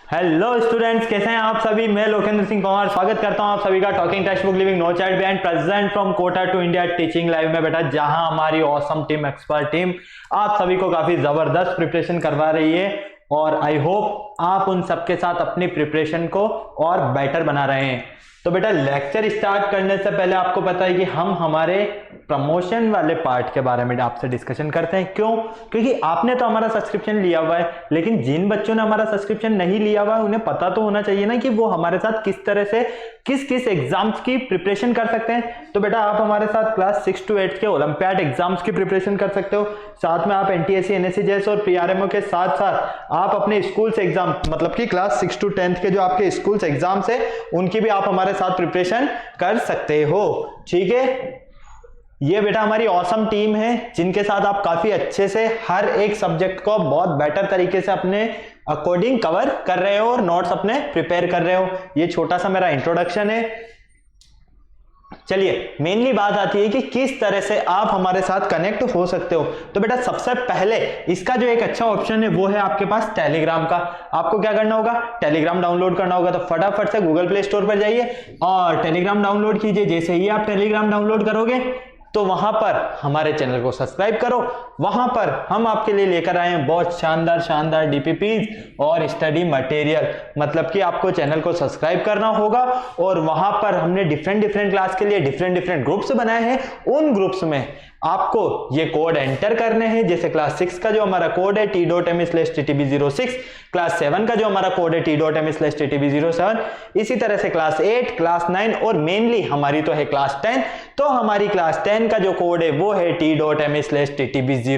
Hello students, कैसे हैं आप सभी। मैं लोकेंद्र सिंह पंवार स्वागत करता हूं आप सभी का talking textbook leaving no child behind present from Kota to India teaching live में बेटा, जहां हमारी ऑसम टीम, एक्सपर्ट टीम आप सभी को काफी जबरदस्त प्रिपरेशन करवा रही है और आई होप आप उन सबके साथ अपनी प्रिपरेशन को और बेटर बना रहे हैं। तो बेटा, लेक्चर स्टार्ट करने से पहले आपको पता है कि हम हमारे प्रमोशन वाले पार्ट के बारे में आपसे डिस्कशन करते हैं। क्यों? क्योंकि आपने तो हमारा सब्सक्रिप्शन लिया हुआ है, लेकिन जिन बच्चों ने हमारा सब्सक्रिप्शन नहीं लिया हुआ है उन्हें पता तो होना चाहिए ना कि वो हमारे साथ किस तरह से किस किस एग्जाम्स की प्रिपरेशन कर सकते हैं। तो बेटा, आप हमारे साथ क्लास 6 to 8 के ओलंपियाड एग्जाम्स की प्रिपरेशन कर सकते हो। साथ में आप एनटीएससी, एनएससी जेएस और पीआरएमओ के साथ साथ आप अपने स्कूल से एग्जाम, मतलब कि क्लास 6 to 10 के जो आपके स्कूल से एग्जाम्स है उनकी भी आप हमारे साथ प्रिपरेशन कर सकते हो। ठीक है, ये बेटा हमारी ऑसम टीम है जिनके साथ आप काफी अच्छे से हर एक सब्जेक्ट को बहुत बेटर तरीके से अपने अकॉर्डिंग कवर कर रहे हो और नोट्स अपने प्रिपेयर कर रहे हो। ये छोटा सा मेरा इंट्रोडक्शन है। चलिए, मेनली बात आती है कि किस तरह से आप हमारे साथ कनेक्ट हो सकते हो। तो बेटा, सबसे पहले इसका जो एक अच्छा ऑप्शन है वो है आपके पास टेलीग्राम का। आपको क्या करना होगा? टेलीग्राम डाउनलोड करना होगा। तो फटाफट से गूगल प्ले स्टोर पर जाइए और टेलीग्राम डाउनलोड कीजिए। जैसे ही आप टेलीग्राम डाउनलोड करोगे तो वहां पर हमारे चैनल को सब्सक्राइब करो। वहां पर हम आपके लिए लेकर आए हैं बहुत शानदार शानदार डीपीपीज और स्टडी मटेरियल। मतलब कि आपको चैनल को सब्सक्राइब करना होगा और वहां पर हमने डिफरेंट क्लास के लिए डिफरेंट ग्रुप्स बनाए हैं। उन ग्रुप्स में आपको ये कोड एंटर करने हैं। जैसे क्लास 6 का जो हमारा कोड है t.me/ttb06, क्लास 7 का जो हमारा कोड है t.me/ttb07, इसी तरह से क्लास 8, क्लास 9 और मेनली हमारी तो है क्लास 10। तो हमारी क्लास 10 का जो कोड है वो है t.me/ttb010।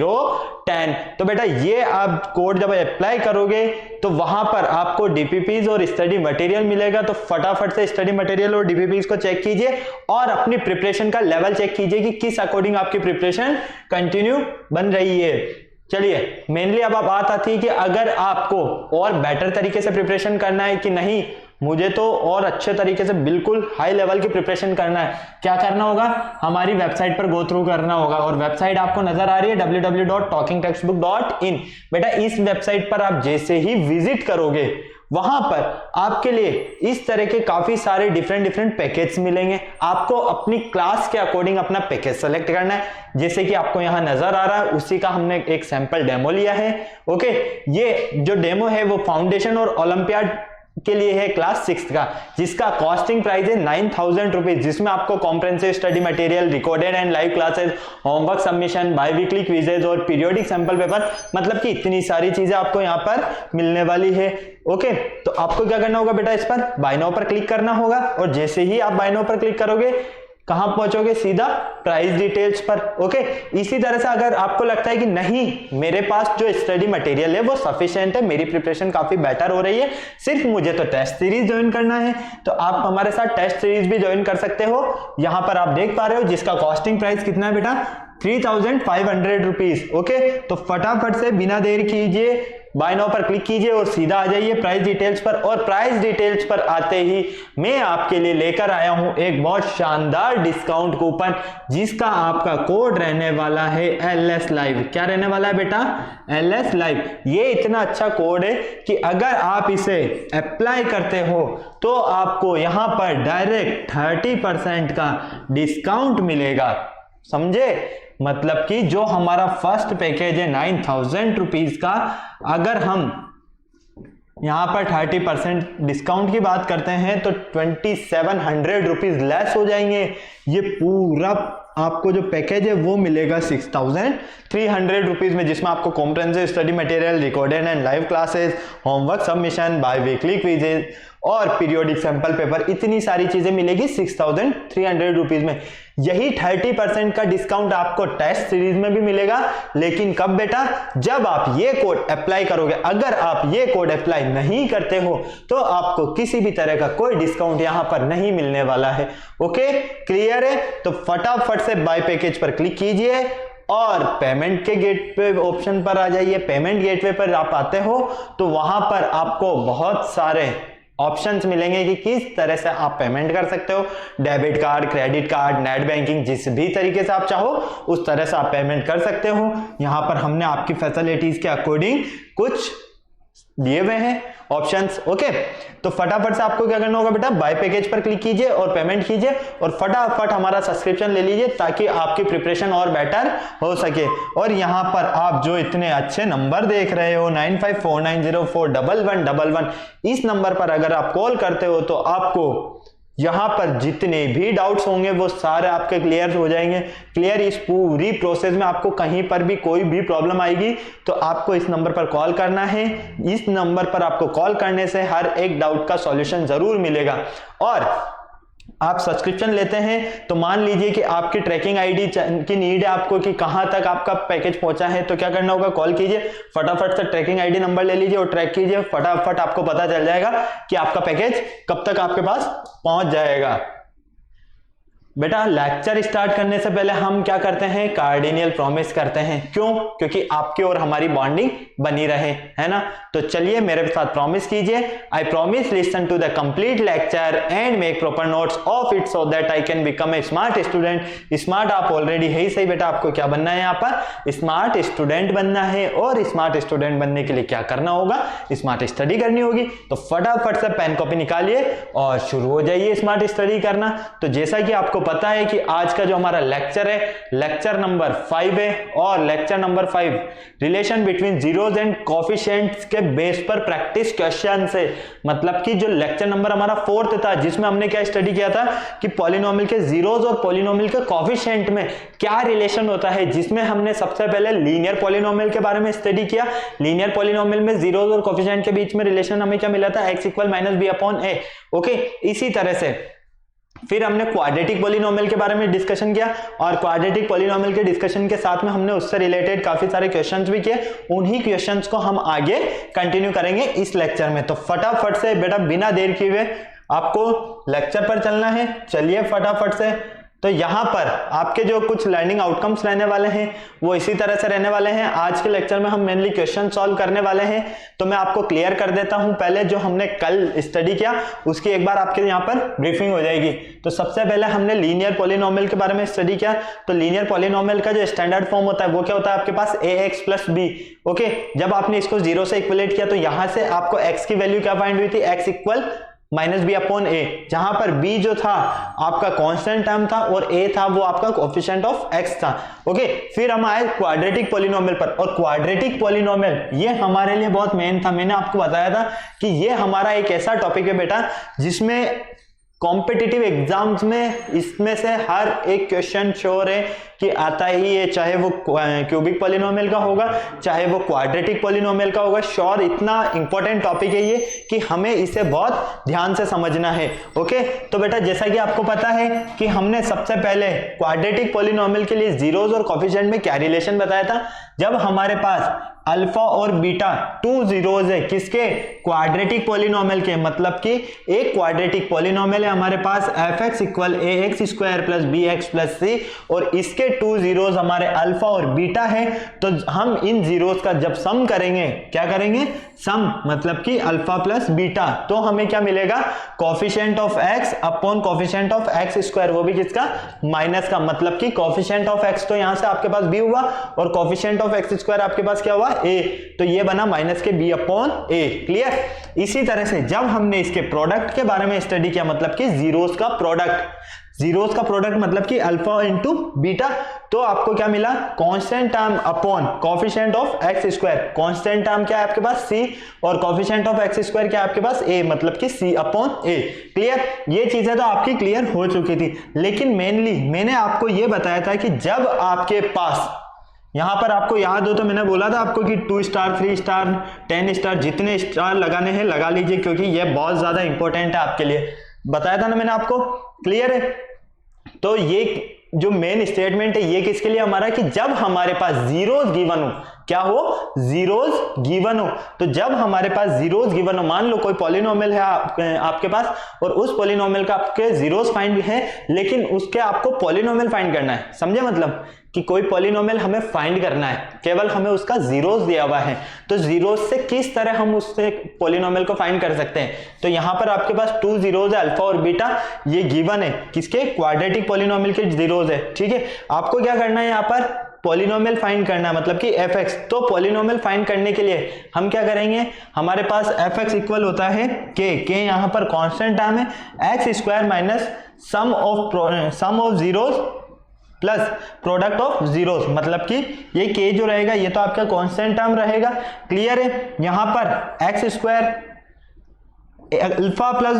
तो बेटा, ये आप कोड जब अप्लाई करोगे तो वहां पर आपको डीपीपीज और स्टडी मटेरियल मिलेगा। तो फटाफट से स्टडी मटेरियल और डीपीपीज को चेक कीजिए और अपनी प्रिपरेशन का लेवल चेक कीजिए कि किस अकॉर्डिंग आपकी प्रिपरेशन कंटिन्यू बन रही है। चलिए, मेनली अब बात आती है कि अगर आपको और बेटर तरीके से प्रिपरेशन करना है कि नहीं, मुझे तो और अच्छे तरीके से बिल्कुल हाई लेवल की प्रिपरेशन करना है, क्या करना होगा? हमारी वेबसाइट पर गो थ्रू करना होगा। और वेबसाइट आपको नजर आ रही है www.talkingtextbook.in। बेटा, इस वेबसाइट पर आप जैसे ही विजिट करोगे वहां पर आपके लिए इस तरह के काफी सारे डिफरेंट पैकेज मिलेंगे। आपको अपनी क्लास के अकॉर्डिंग अपना पैकेज सेलेक्ट करना है। जैसे कि आपको यहां नजर आ रहा है, उसी का हमने एक सैंपल डेमो लिया है। ओके, ये जो डेमो है वो फाउंडेशन और ओलंपियाड के लिए है क्लास 6 का, जिसका कॉस्टिंग प्राइस है 9,000 रुपीज, जिसमें आपको comprehensive study material, recorded and live classes, homework submission, by weekly quizzes और पीरियोडिक सैंपल पेपर, मतलब कि इतनी सारी चीजें आपको यहाँ पर मिलने वाली है। ओके, तो आपको क्या करना होगा बेटा? इस पर बाय नाउ पर क्लिक करना होगा और जैसे ही आप बाय नाउ पर क्लिक करोगे कहां पहुंचोगे? सीधा प्राइस डिटेल्स पर। ओके, इसी तरह से अगर आपको लगता है कि नहीं, मेरे पास जो स्टडी मटेरियल है वो सफिशिएंट है, मेरी प्रिपरेशन काफी बेटर हो रही है, सिर्फ मुझे तो टेस्ट सीरीज ज्वाइन करना है, तो आप हमारे साथ टेस्ट सीरीज भी ज्वाइन कर सकते हो। यहां पर आप देख पा रहे हो जिसका कॉस्टिंग प्राइस कितना है बेटा? 3,500 रुपीज। ओके, तो फटाफट से बिना देर कीजिए बाय नाउ पर क्लिक कीजिए और सीधा आ जाइए प्राइस डिटेल्स पर। और प्राइस डिटेल्स पर आते ही मैं आपके लिए लेकर आया हूं एक बहुत शानदार डिस्काउंट कूपन, जिसका आपका कोड रहने वाला है LS Live। क्या रहने वाला है बेटा? LS Live। ये इतना अच्छा कोड है कि अगर आप इसे अप्लाई करते हो तो आपको यहां पर डायरेक्ट 30% का डिस्काउंट मिलेगा। समझे? मतलब कि जो हमारा फर्स्ट पैकेज है 9,000 रुपीज का, अगर हम यहां पर 30% डिस्काउंट की बात करते हैं तो 2,700 रुपीज लेस हो जाएंगे। ये पूरा आपको जो पैकेज है वो मिलेगा 6,300 रुपीज में, जिसमें आपको comprehensive study material, recorded and live classes, homework submission, by weekly quizzes और पीरियोडिक सैंपल पेपर, इतनी सारी चीजें मिलेगी 6,300 रुपीज में। यही 30% का डिस्काउंट आपको टेस्ट सीरीज में भी मिलेगा, लेकिन कब बेटा? जब आप ये कोड अप्लाई करोगे। अगर आप ये कोड अप्लाई नहीं करते हो तो आपको किसी भी तरह का कोई डिस्काउंट यहां पर नहीं मिलने वाला है। ओके, क्लियर है? तो फटाफट से बाय पैकेज पर क्लिक कीजिए और पेमेंट के गेटवे ऑप्शन पर आ जाइए। पेमेंट गेटवे पर आप आते हो तो वहां पर आपको बहुत सारे ऑप्शंस मिलेंगे कि किस तरह से आप पेमेंट कर सकते हो। Debit card, credit card, net banking, जिस भी तरीके से आप चाहो उस तरह से आप पेमेंट कर सकते हो। यहां पर हमने आपकी फैसिलिटीज के अकॉर्डिंग कुछ दिए हुए हैं ऑप्शंस। ओके, तो फटाफट से आपको क्या करना होगा बेटा, बाय पैकेज पर क्लिक कीजिए और पेमेंट कीजिए और फटाफट हमारा सब्सक्रिप्शन ले लीजिए ताकि आपकी प्रिपरेशन और बेटर हो सके। और यहाँ पर आप जो इतने अच्छे नंबर देख रहे हो 9549041111, इस नंबर पर अगर आप कॉल करते हो तो आपको यहां पर जितने भी डाउट्स होंगे वो सारे आपके क्लियर हो जाएंगे। क्लियर, इस पूरी प्रोसेस में आपको कहीं पर भी कोई भी प्रॉब्लम आएगी तो आपको इस नंबर पर कॉल करना है। इस नंबर पर आपको कॉल करने से हर एक डाउट का सॉल्यूशन जरूर मिलेगा। और आप सब्सक्रिप्शन लेते हैं तो मान लीजिए कि आपकी ट्रैकिंग आईडी की नीड है आपको कि कहां तक आपका पैकेज पहुंचा है, तो क्या करना होगा, कॉल कीजिए, फटाफट से ट्रैकिंग आईडी नंबर ले लीजिए और ट्रैक कीजिए। फटाफट आपको पता चल जाएगा कि आपका पैकेज कब तक आपके पास पहुंच जाएगा। बेटा लेक्चर स्टार्ट करने से पहले हम क्या करते हैं, कार्डिनियल प्रॉमिस करते हैं। क्यों? क्योंकि आपकी और हमारी बॉन्डिंग बनी रहे, है ना। तो चलिए मेरे साथ प्रॉमिस कीजिए, I promise listen to the complete lecture and make proper notes of it so that I can become a smart student. Smart आप ऑलरेडी है ही सही बेटा, आपको क्या बनना है, यहाँ पर स्मार्ट स्टूडेंट बनना है। और स्मार्ट स्टूडेंट बनने के लिए क्या करना होगा, स्मार्ट स्टडी करनी होगी। तो फटाफट से पेन कॉपी निकालिए और शुरू हो जाइए स्मार्ट स्टडी करना। तो जैसा कि आपको पता है कि आज का जो हमारा लेक्चर है लेक्चर नंबर 5 है, और lecture number 5 relation between zeros and coefficients के बेस पर प्रैक्टिस क्वेश्चन से, मतलब कि जो लेक्चर नंबर हमारा 4th था जिसमें हमने क्या स्टडी किया था कि पॉलिनोमियल के जीरोज और पॉलिनोमियल के कोफिशिएंट में क्या रिलेशन होता है, जिसमें हमने सबसे पहले लीनियर पॉलिनोमियल के बारे में स्टडी किया। लीनियर पॉलिनोमियल में जीरोज और कोफिशिएंट के बीच में रिलेशन हमें क्या मिला था, x = -b/a। ओके, इसी तरह से फिर हमने क्वाड्रेटिक पॉलिनोमियल के बारे में डिस्कशन किया, और क्वाड्रेटिक पॉलिनोमियल के डिस्कशन के साथ में हमने उससे रिलेटेड काफी सारे क्वेश्चंस भी किए। उन्हीं क्वेश्चंस को हम आगे कंटिन्यू करेंगे इस लेक्चर में। तो फटाफट से बेटा बिना देर किए हुए आपको लेक्चर पर चलना है। चलिए फटाफट से। तो यहाँ पर आपके जो कुछ लर्निंग आउटकम्स रहने वाले हैं वो इसी तरह से रहने वाले हैं। आज के लेक्चर में हम मेनली क्वेश्चन सॉल्व करने वाले हैं, तो मैं आपको क्लियर कर देता हूं। पहले जो हमने कल स्टडी किया उसकी एक बार आपके यहाँ पर ब्रीफिंग हो जाएगी। तो सबसे पहले हमने लीनियर पॉलिनोमियल के बारे में स्टडी किया। तो लीनियर पॉलिनोमियल का जो स्टैंडर्ड फॉर्म होता है वो क्या होता है आपके पास, ax + b। ओके, जब आपने इसको 0 से इक्विलेट किया तो यहां से आपको x की वैल्यू क्या फाइंड हुई थी, x = -b/a, जहां पर b जो था आपका कांस्टेंट टर्म था और a था वो आपका कोएफिशिएंट ऑफ x था। ओके, फिर हम आए क्वाड्रेटिक पॉलिनोमियल पर, और क्वाड्रेटिक पॉलिनोमियल ये हमारे लिए बहुत मेन था। मैंने आपको बताया था कि ये हमारा एक ऐसा टॉपिक है बेटा जिसमें कॉम्पिटिटिव एग्जाम्स में इसमें से हर एक क्वेश्चन श्योर है कि आता ही है, चाहे वो क्यूबिक पॉलिनोमियल का होगा चाहे वो क्वाड्रेटिक पॉलिनोमियल का होगा। श्योर, इतना इंपॉर्टेंट टॉपिक है ये कि हमें इसे बहुत ध्यान से समझना है। ओके, तो बेटा जैसा कि आपको पता है कि हमने सबसे पहले क्वाड्रेटिक पॉलिनोमियल के लिए जीरोज और कोफिशिएंट में क्या रिलेशन बताया था। जब हमारे पास अल्फा और बीटा 2 जीरोज है किसके, क्वाड्रेटिक पॉलिनोमियल के, मतलब कि एक क्वाड्रेटिक पॉलिनोमियल है हमारे पास f(x = ax² + bx + c), और इसके 2 जीरोज हमारे अल्फा और बीटा है। तो हम इन जीरोज का जब सम करेंगे, क्या करेंगे, सम, मतलब कि अल्फा प्लस बीटा, तो हमें क्या मिलेगा, coefficient of x upon coefficient of x², वो भी किसका, माइनस का, मतलब कि कोफिशिएंट ऑफ x तो यहां से आपके पास b हुआ और कोफिशिएंट ऑफ x² आपके पास क्या हुआ, a, तो ये बना माइनस के b/a। क्लियर। इसी तरह से जब हमने इसके प्रोडक्ट के बारे में स्टडी किया, मतलब कि जीरोस का प्रोडक्ट, जीरोस का प्रोडक्ट मतलब कि अल्फा इंटू बीटा, तो आपको क्या मिला, constant term upon coefficient of x²। Constant term क्या है आपके पास, c, और कोफिशिएंट ऑफ x² क्या है आपके पास, a, मतलब कि c/a। क्लियर। ये चीजें तो आपकी क्लियर हो चुकी थी, लेकिन मेनली मैंने आपको ये बताया था कि जब आपके पास यहां पर, आपको याद हो तो मैंने बोला था आपको कि 2 स्टार 3 स्टार 10 स्टार जितने स्टार लगाने हैं लगा लीजिए, क्योंकि ये बहुत ज्यादा इंपॉर्टेंट है आपके लिए, बताया था ना मैंने आपको। क्लियर है। तो ये जो मेन स्टेटमेंट है ये किसके लिए हमारा, कि जब हमारे पास जीरोज गिवन हो, क्या हो, जीरोज गिवन हो। तो जब हमारे पास जीरोज गिवन हो, मान लो कोई पॉलिनोमियल है आपके पास और उस पॉलिनोमियल का आपके जीरोज फाइंड है, लेकिन उसके आपको पॉलिनोमियल फाइंड करना है, समझे, मतलब कि कोई पॉलिनोमियल हमें फाइंड करना है, केवल हमें उसका जीरोज दिया हुआ है। तो जीरोज से किस तरह हम उससे पॉलिनोमियल को फाइंड कर सकते हैं, तो यहां पर आपके पास 2 जीरोज है, अल्फा और बीटा, ये गिवन है किसके, क्वाड्रेटिक पॉलिनोमियल के जीरोज है। ठीक है, आपको क्या करना है, यहां पर पॉलिनोमियल फाइंड करना है, मतलब कि fx। तो पॉलिनोमियल फाइंड करने के लिए हम क्या करेंगे, हमारे पास fx इक्वल होता है k यहाँ पर कांस्टेंट टर्म है, x square minus sum of zeros plus product of zeros, मतलब कि ये k जो रहेगा ये तो आपका कांस्टेंट टर्म रहेगा। क्लियर है। यहाँ पर x square alpha plus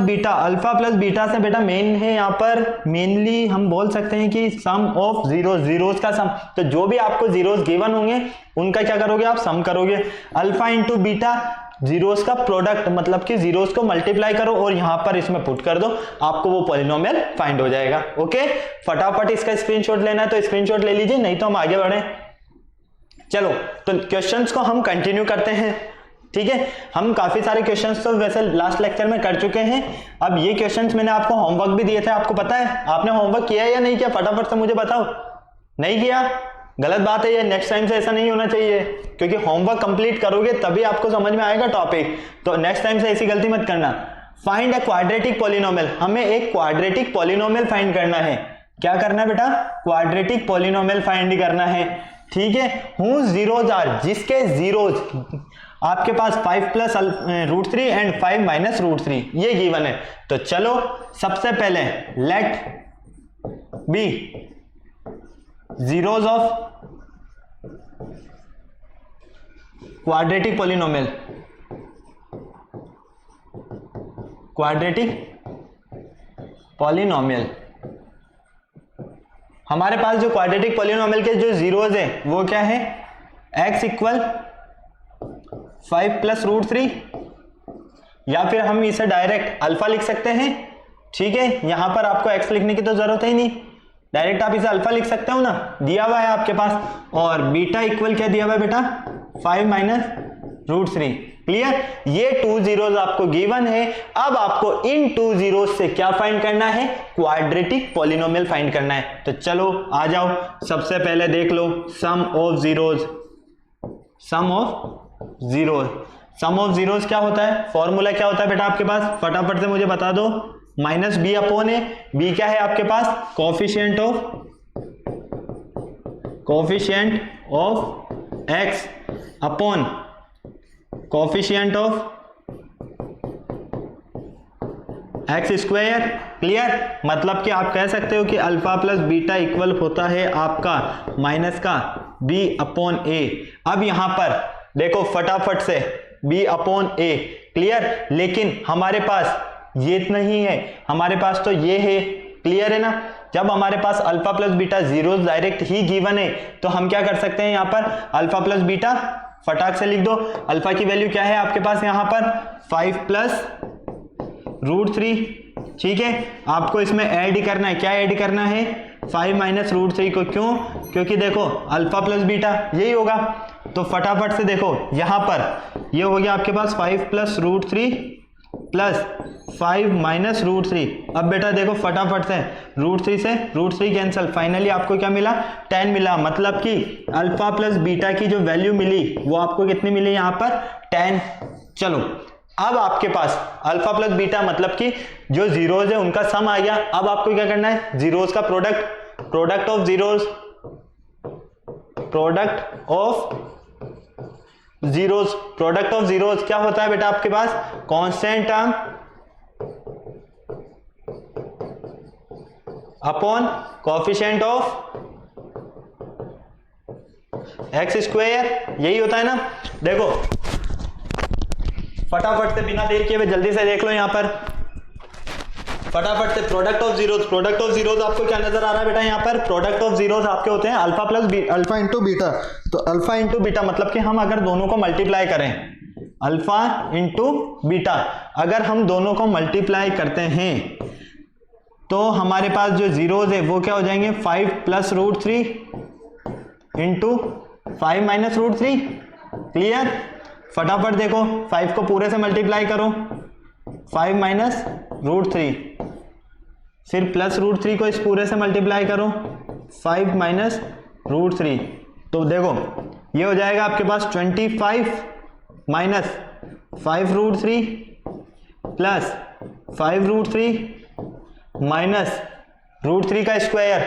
beta से बेटा मेन है, यहाँ पर मेनली हम बोल सकते हैं कि सम ऑफ जीरोस का सम। तो जो भी आपको जीरोस गिवन होंगे उनका क्या करोगे आप, सम करोगे। अल्फा इंटू बीटा जीरोस का प्रोडक्ट, मतलब कि जीरोस को मल्टीप्लाई करो और यहां पर इसमें पुट कर दो, आपको वो पॉलिनोमियल फाइंड हो जाएगा। ओके, फटाफट इसका स्क्रीनशॉट लेना है तो स्क्रीनशॉट ले लीजिए, नहीं तो हम आगे बढ़े। चलो तो क्वेश्चंस को हम कंटिन्यू करते हैं। ठीक है, हम काफी सारे क्वेश्चंस तो वैसे लास्ट लेक्चर में कर चुके हैं। अब ये क्वेश्चंस मैंने आपको होमवर्क भी दिए थे, आपको पता है आपने होमवर्क किया है या नहीं किया, फटाफट से मुझे बताओ। नहीं किया, गलत बात है ये, नेक्स्ट टाइम से ऐसा नहीं होना चाहिए, क्योंकि होमवर्क कंप्लीट करोगे तभी आपको समझ में आएगा टॉपिक। तो नेक्स्ट टाइम से ऐसी गलती मत करना। फाइंड अ क्वाड्रेटिक पॉलिनोमियल, हमें एक क्वाड्रेटिक पॉलिनोमियल फाइंड करना है। क्या करना है बेटा, क्वाड्रेटिक पॉलिनोमियल फाइंड करना है। ठीक है, हूज जीरोज आर, जिसके जीरोज आपके पास 5 प्लस √3 एंड 5 माइनस √3 ये गिवन है। तो चलो सबसे पहले let be zeros of quadratic polynomial, हमारे पास जो क्वाड्रेटिक पॉलिनोमियल के जो जीरोज है वो क्या है, x इक्वल 5 प्लस √3, या फिर हम इसे डायरेक्ट अल्फा लिख सकते हैं। ठीक है, यहां पर आपको x लिखने की तो जरूरत ही नहीं, डायरेक्ट आप इसे अल्फा लिख सकते हो ना, दिया हुआ है आपके पास। और बीटा इक्वल क्या दिया हुआ है बेटा, 5 माइनस √3। क्लियर, ये 2 जीरोस आपको गिवन है। अब आपको इन 2 जीरोस से क्या फाइंड करना है, क्वाड्रेटिक पॉलिनोमियल फाइंड करना है। तो चलो आ जाओ, सबसे पहले देख लो सम ऑफ जीरोस क्या होता है, फॉर्मूला क्या होता है बेटा आपके पास, फटाफट से मुझे बता दो। Minus b upon a, b क्या है आपके पास, coefficient of x upon coefficient of x square. Clear, मतलब कि आप कह सकते हो कि अल्फा प्लस बीटा इक्वल होता है आपका माइनस का बी अपॉन ए। अब यहां पर देखो फटाफट से b अपॉन ए। क्लियर, लेकिन हमारे पास ये नहीं है, हमारे पास तो ये है। क्लियर है ना, जब हमारे पास alpha plus beta zeros direct ही गिवन है तो हम क्या कर सकते हैं, यहां पर अल्फा प्लस बीटा फटाक से लिख दो। अल्फा की वैल्यू क्या है आपके पास यहां पर 5 प्लस √3। ठीक है, आपको इसमें ऐड करना है, क्या ऐड करना है, 5 माइनस √3 को। क्यों, क्योंकि देखो अल्फा प्लस बीटा यही होगा। तो फटाफट से देखो यहां पर ये हो गया आपके पास 5 प्लस √3 प्लस 5 माइनस √3। अब बेटा देखो फटाफट से √3 से √3 कैंसिल, फाइनली आपको क्या मिला, 10 मिला। मतलब कि अल्फा प्लस बीटा की जो वैल्यू मिली वो आपको कितनी मिली यहाँ पर, 10। चलो अब आपके पास अल्फा प्लस बीटा मतलब कि जो जीरोज है उनका सम आ गया। अब आपको क्या करना है, जीरोज का प्रोडक्ट ऑफ जीरोज क्या होता है बेटा आपके पास, constant term upon coefficient of x square, यही होता है ना। देखो फटाफट से बिना देर किए जल्दी से देख लो यहां पर, फटाफट से प्रोडक्ट ऑफ जीरोज आपको क्या नजर आ रहा है बेटा, यहाँ पर प्रोडक्ट ऑफ जीरोज आपके होते हैं अल्फा इंटू बीटा। तो अल्फा इंटू बीटा मतलब कि हम अगर दोनों को मल्टीप्लाई करें, अल्फा इंटू बीटा अगर हम दोनों को मल्टीप्लाई करते हैं तो हमारे पास जो जीरोज है वो क्या हो जाएंगे, 5 प्लस √3 इंटू 5 माइनस √3। क्लियर, फटाफट देखो 5 को पूरे से मल्टीप्लाई करो, 5 माइनस √3, फिर प्लस √3 को इस पूरे से मल्टीप्लाई करो, 5 माइनस √3। तो देखो ये हो जाएगा आपके पास 25 माइनस 5 √3 प्लस 5 √3 माइनस √3 का स्क्वायर।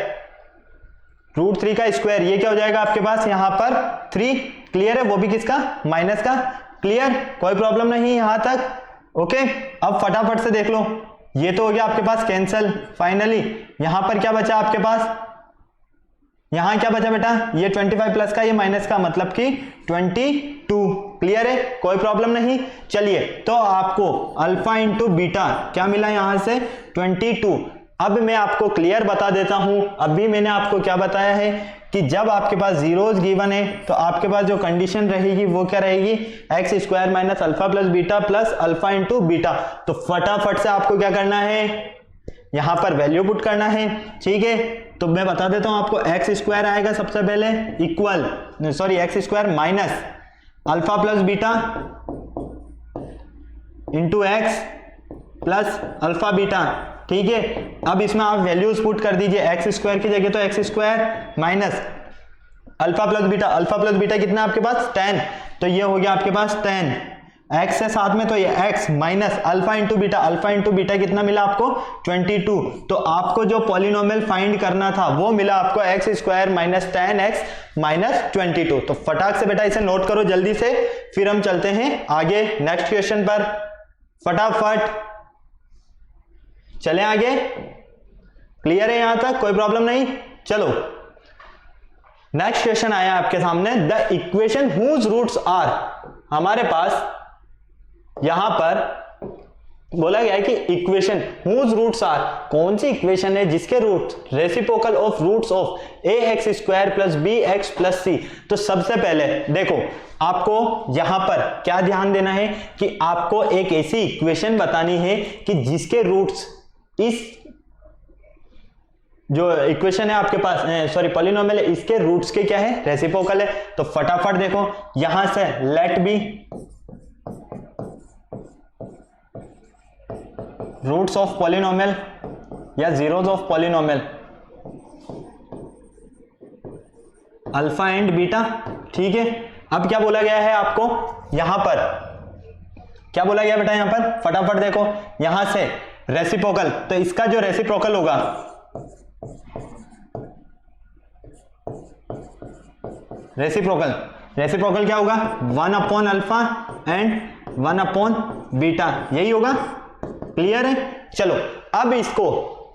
√3 का स्क्वायर, ये क्या हो जाएगा आपके पास यहाँ पर 3, क्लियर है, वो भी किसका, माइनस का, क्लियर, कोई प्रॉब्लम नहीं यहां तक। ओके, अब फटाफट से देख लो, ये तो हो गया आपके पास कैंसल। फाइनली यहां पर क्या बचा आपके पास, यहां क्या बचा बेटा, ये 25 प्लस का, ये माइनस का, मतलब कि 22, क्लियर है, कोई प्रॉब्लम नहीं। चलिए, तो आपको अल्फा इंटू बीटा क्या मिला यहां से, 22। अब मैं आपको क्लियर बता देता हूं, अभी मैंने आपको क्या बताया है कि जब आपके पास जीरोज गिवन है तो आपके पास जो कंडीशन रहेगी वो क्या रहेगी, x square minus alpha plus beta plus alpha into beta. तो फटाफट से आपको क्या करना है, यहां पर वैल्यू पुट करना है, ठीक है। तो मैं बता देता हूं आपको, एक्स स्क्वायर आएगा सबसे पहले equal, sorry x square minus alpha plus beta into x plus alpha beta, ठीक है। अब इसमें आप वैल्यूज पुट कर दीजिए, एक्स स्क्वायर की जगह तो x square minus alpha plus beta, alpha plus beta कितना आपके पास 10, तो ये हो गया आपके पास 10, एक्स है साथ में तो ये x minus alpha into beta, alpha into beta कितना मिला आपको 22। तो आपको जो पॉलिनोमियल फाइंड करना था वो मिला आपको x square minus 10x minus 22। तो फटाक से बेटा इसे नोट करो जल्दी से, फिर हम चलते हैं आगे नेक्स्ट क्वेश्चन पर, फटाफट चलें आगे, क्लियर है यहां तक, कोई प्रॉब्लम नहीं। चलो नेक्स्ट क्वेश्चन आया आपके सामने, the equation whose roots are, हमारे पास यहां पर बोला गया है कि इक्वेशन हुज रूट्स आर, कौन सी इक्वेशन है जिसके roots reciprocal of roots of ax square plus bx plus c। तो सबसे पहले देखो आपको यहां पर क्या ध्यान देना है कि आपको एक ऐसी इक्वेशन बतानी है कि जिसके रूट्स, इस जो इक्वेशन है आपके पास, सॉरी पॉलिनोमियल है, इसके रूट्स के क्या है, रेसिप्रोकल है। तो फटाफट देखो यहां से let be roots of polynomial या zeros of polynomial alpha and beta, ठीक है। अब क्या बोला गया है आपको यहां पर, क्या बोला गया बेटा यहां पर, फटाफट देखो यहां से रेसिप्रोकल, तो इसका जो रेसिप्रोकल होगा रेसिप्रोकल क्या होगा, 1 upon alpha and 1 upon beta, यही होगा, क्लियर है। चलो अब इसको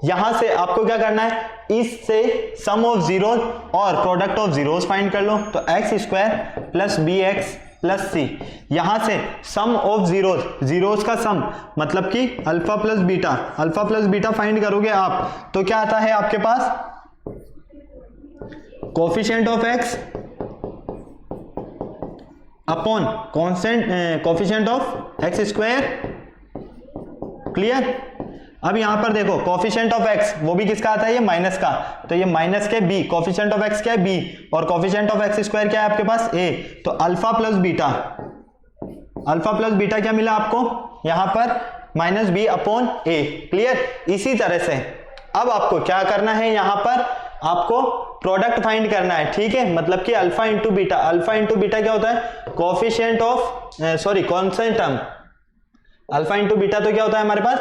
यहां से आपको क्या करना है, इससे सम ऑफ जीरोज और प्रोडक्ट ऑफ जीरोज फाइंड कर लो। तो x square plus b x plus c, यहां से सम ऑफ जीरोज, जीरोज का सम मतलब कि अल्फा प्लस बीटा फाइंड करोगे आप, तो क्या आता है आपके पास, coefficient of x upon constant coefficient of x square, clear. अब यहां पर देखो कोफिशिएंट ऑफ एक्स वो भी किसका आता है, ये माइनस का, तो ये माइनस के बी, कोफिशिएंट ऑफ एक्स क्या है बी, और कोफिशिएंट ऑफ एक्स स्क्वायर क्या है आपके पास ए। तो अल्फा प्लस बीटा क्या मिला आपको यहां पर, माइनस बी अपॉन ए, क्लियर। इसी तरह से अब आपको क्या करना है, यहां पर आपको प्रोडक्ट फाइंड करना है, ठीक है। मतलब कि अल्फा इंटू बीटा क्या होता है, coefficient of constant term, alpha into beta तो क्या होता है हमारे पास,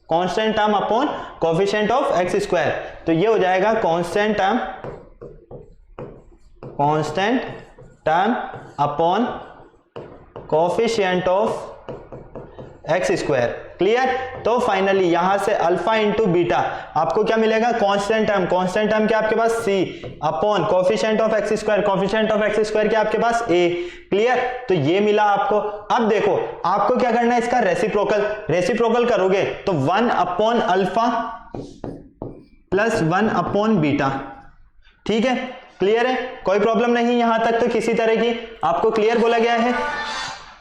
constant term upon coefficient of x square. तो ये हो जाएगा constant term upon coefficient of x square, clear. तो फाइनली यहां से अल्फा इंटू बीटा आपको क्या मिलेगा, कांस्टेंट टर्म क्या आपके पास c upon coefficient of x square क्या आपके पास ए, क्लियर। तो ये मिला आपको। अब देखो आपको क्या करना है, इसका रेसिप्रोकल करोगे तो 1 upon alpha plus 1 upon beta, ठीक है, क्लियर है, कोई प्रॉब्लम नहीं यहां तक तो किसी तरह की, आपको क्लियर बोला गया है।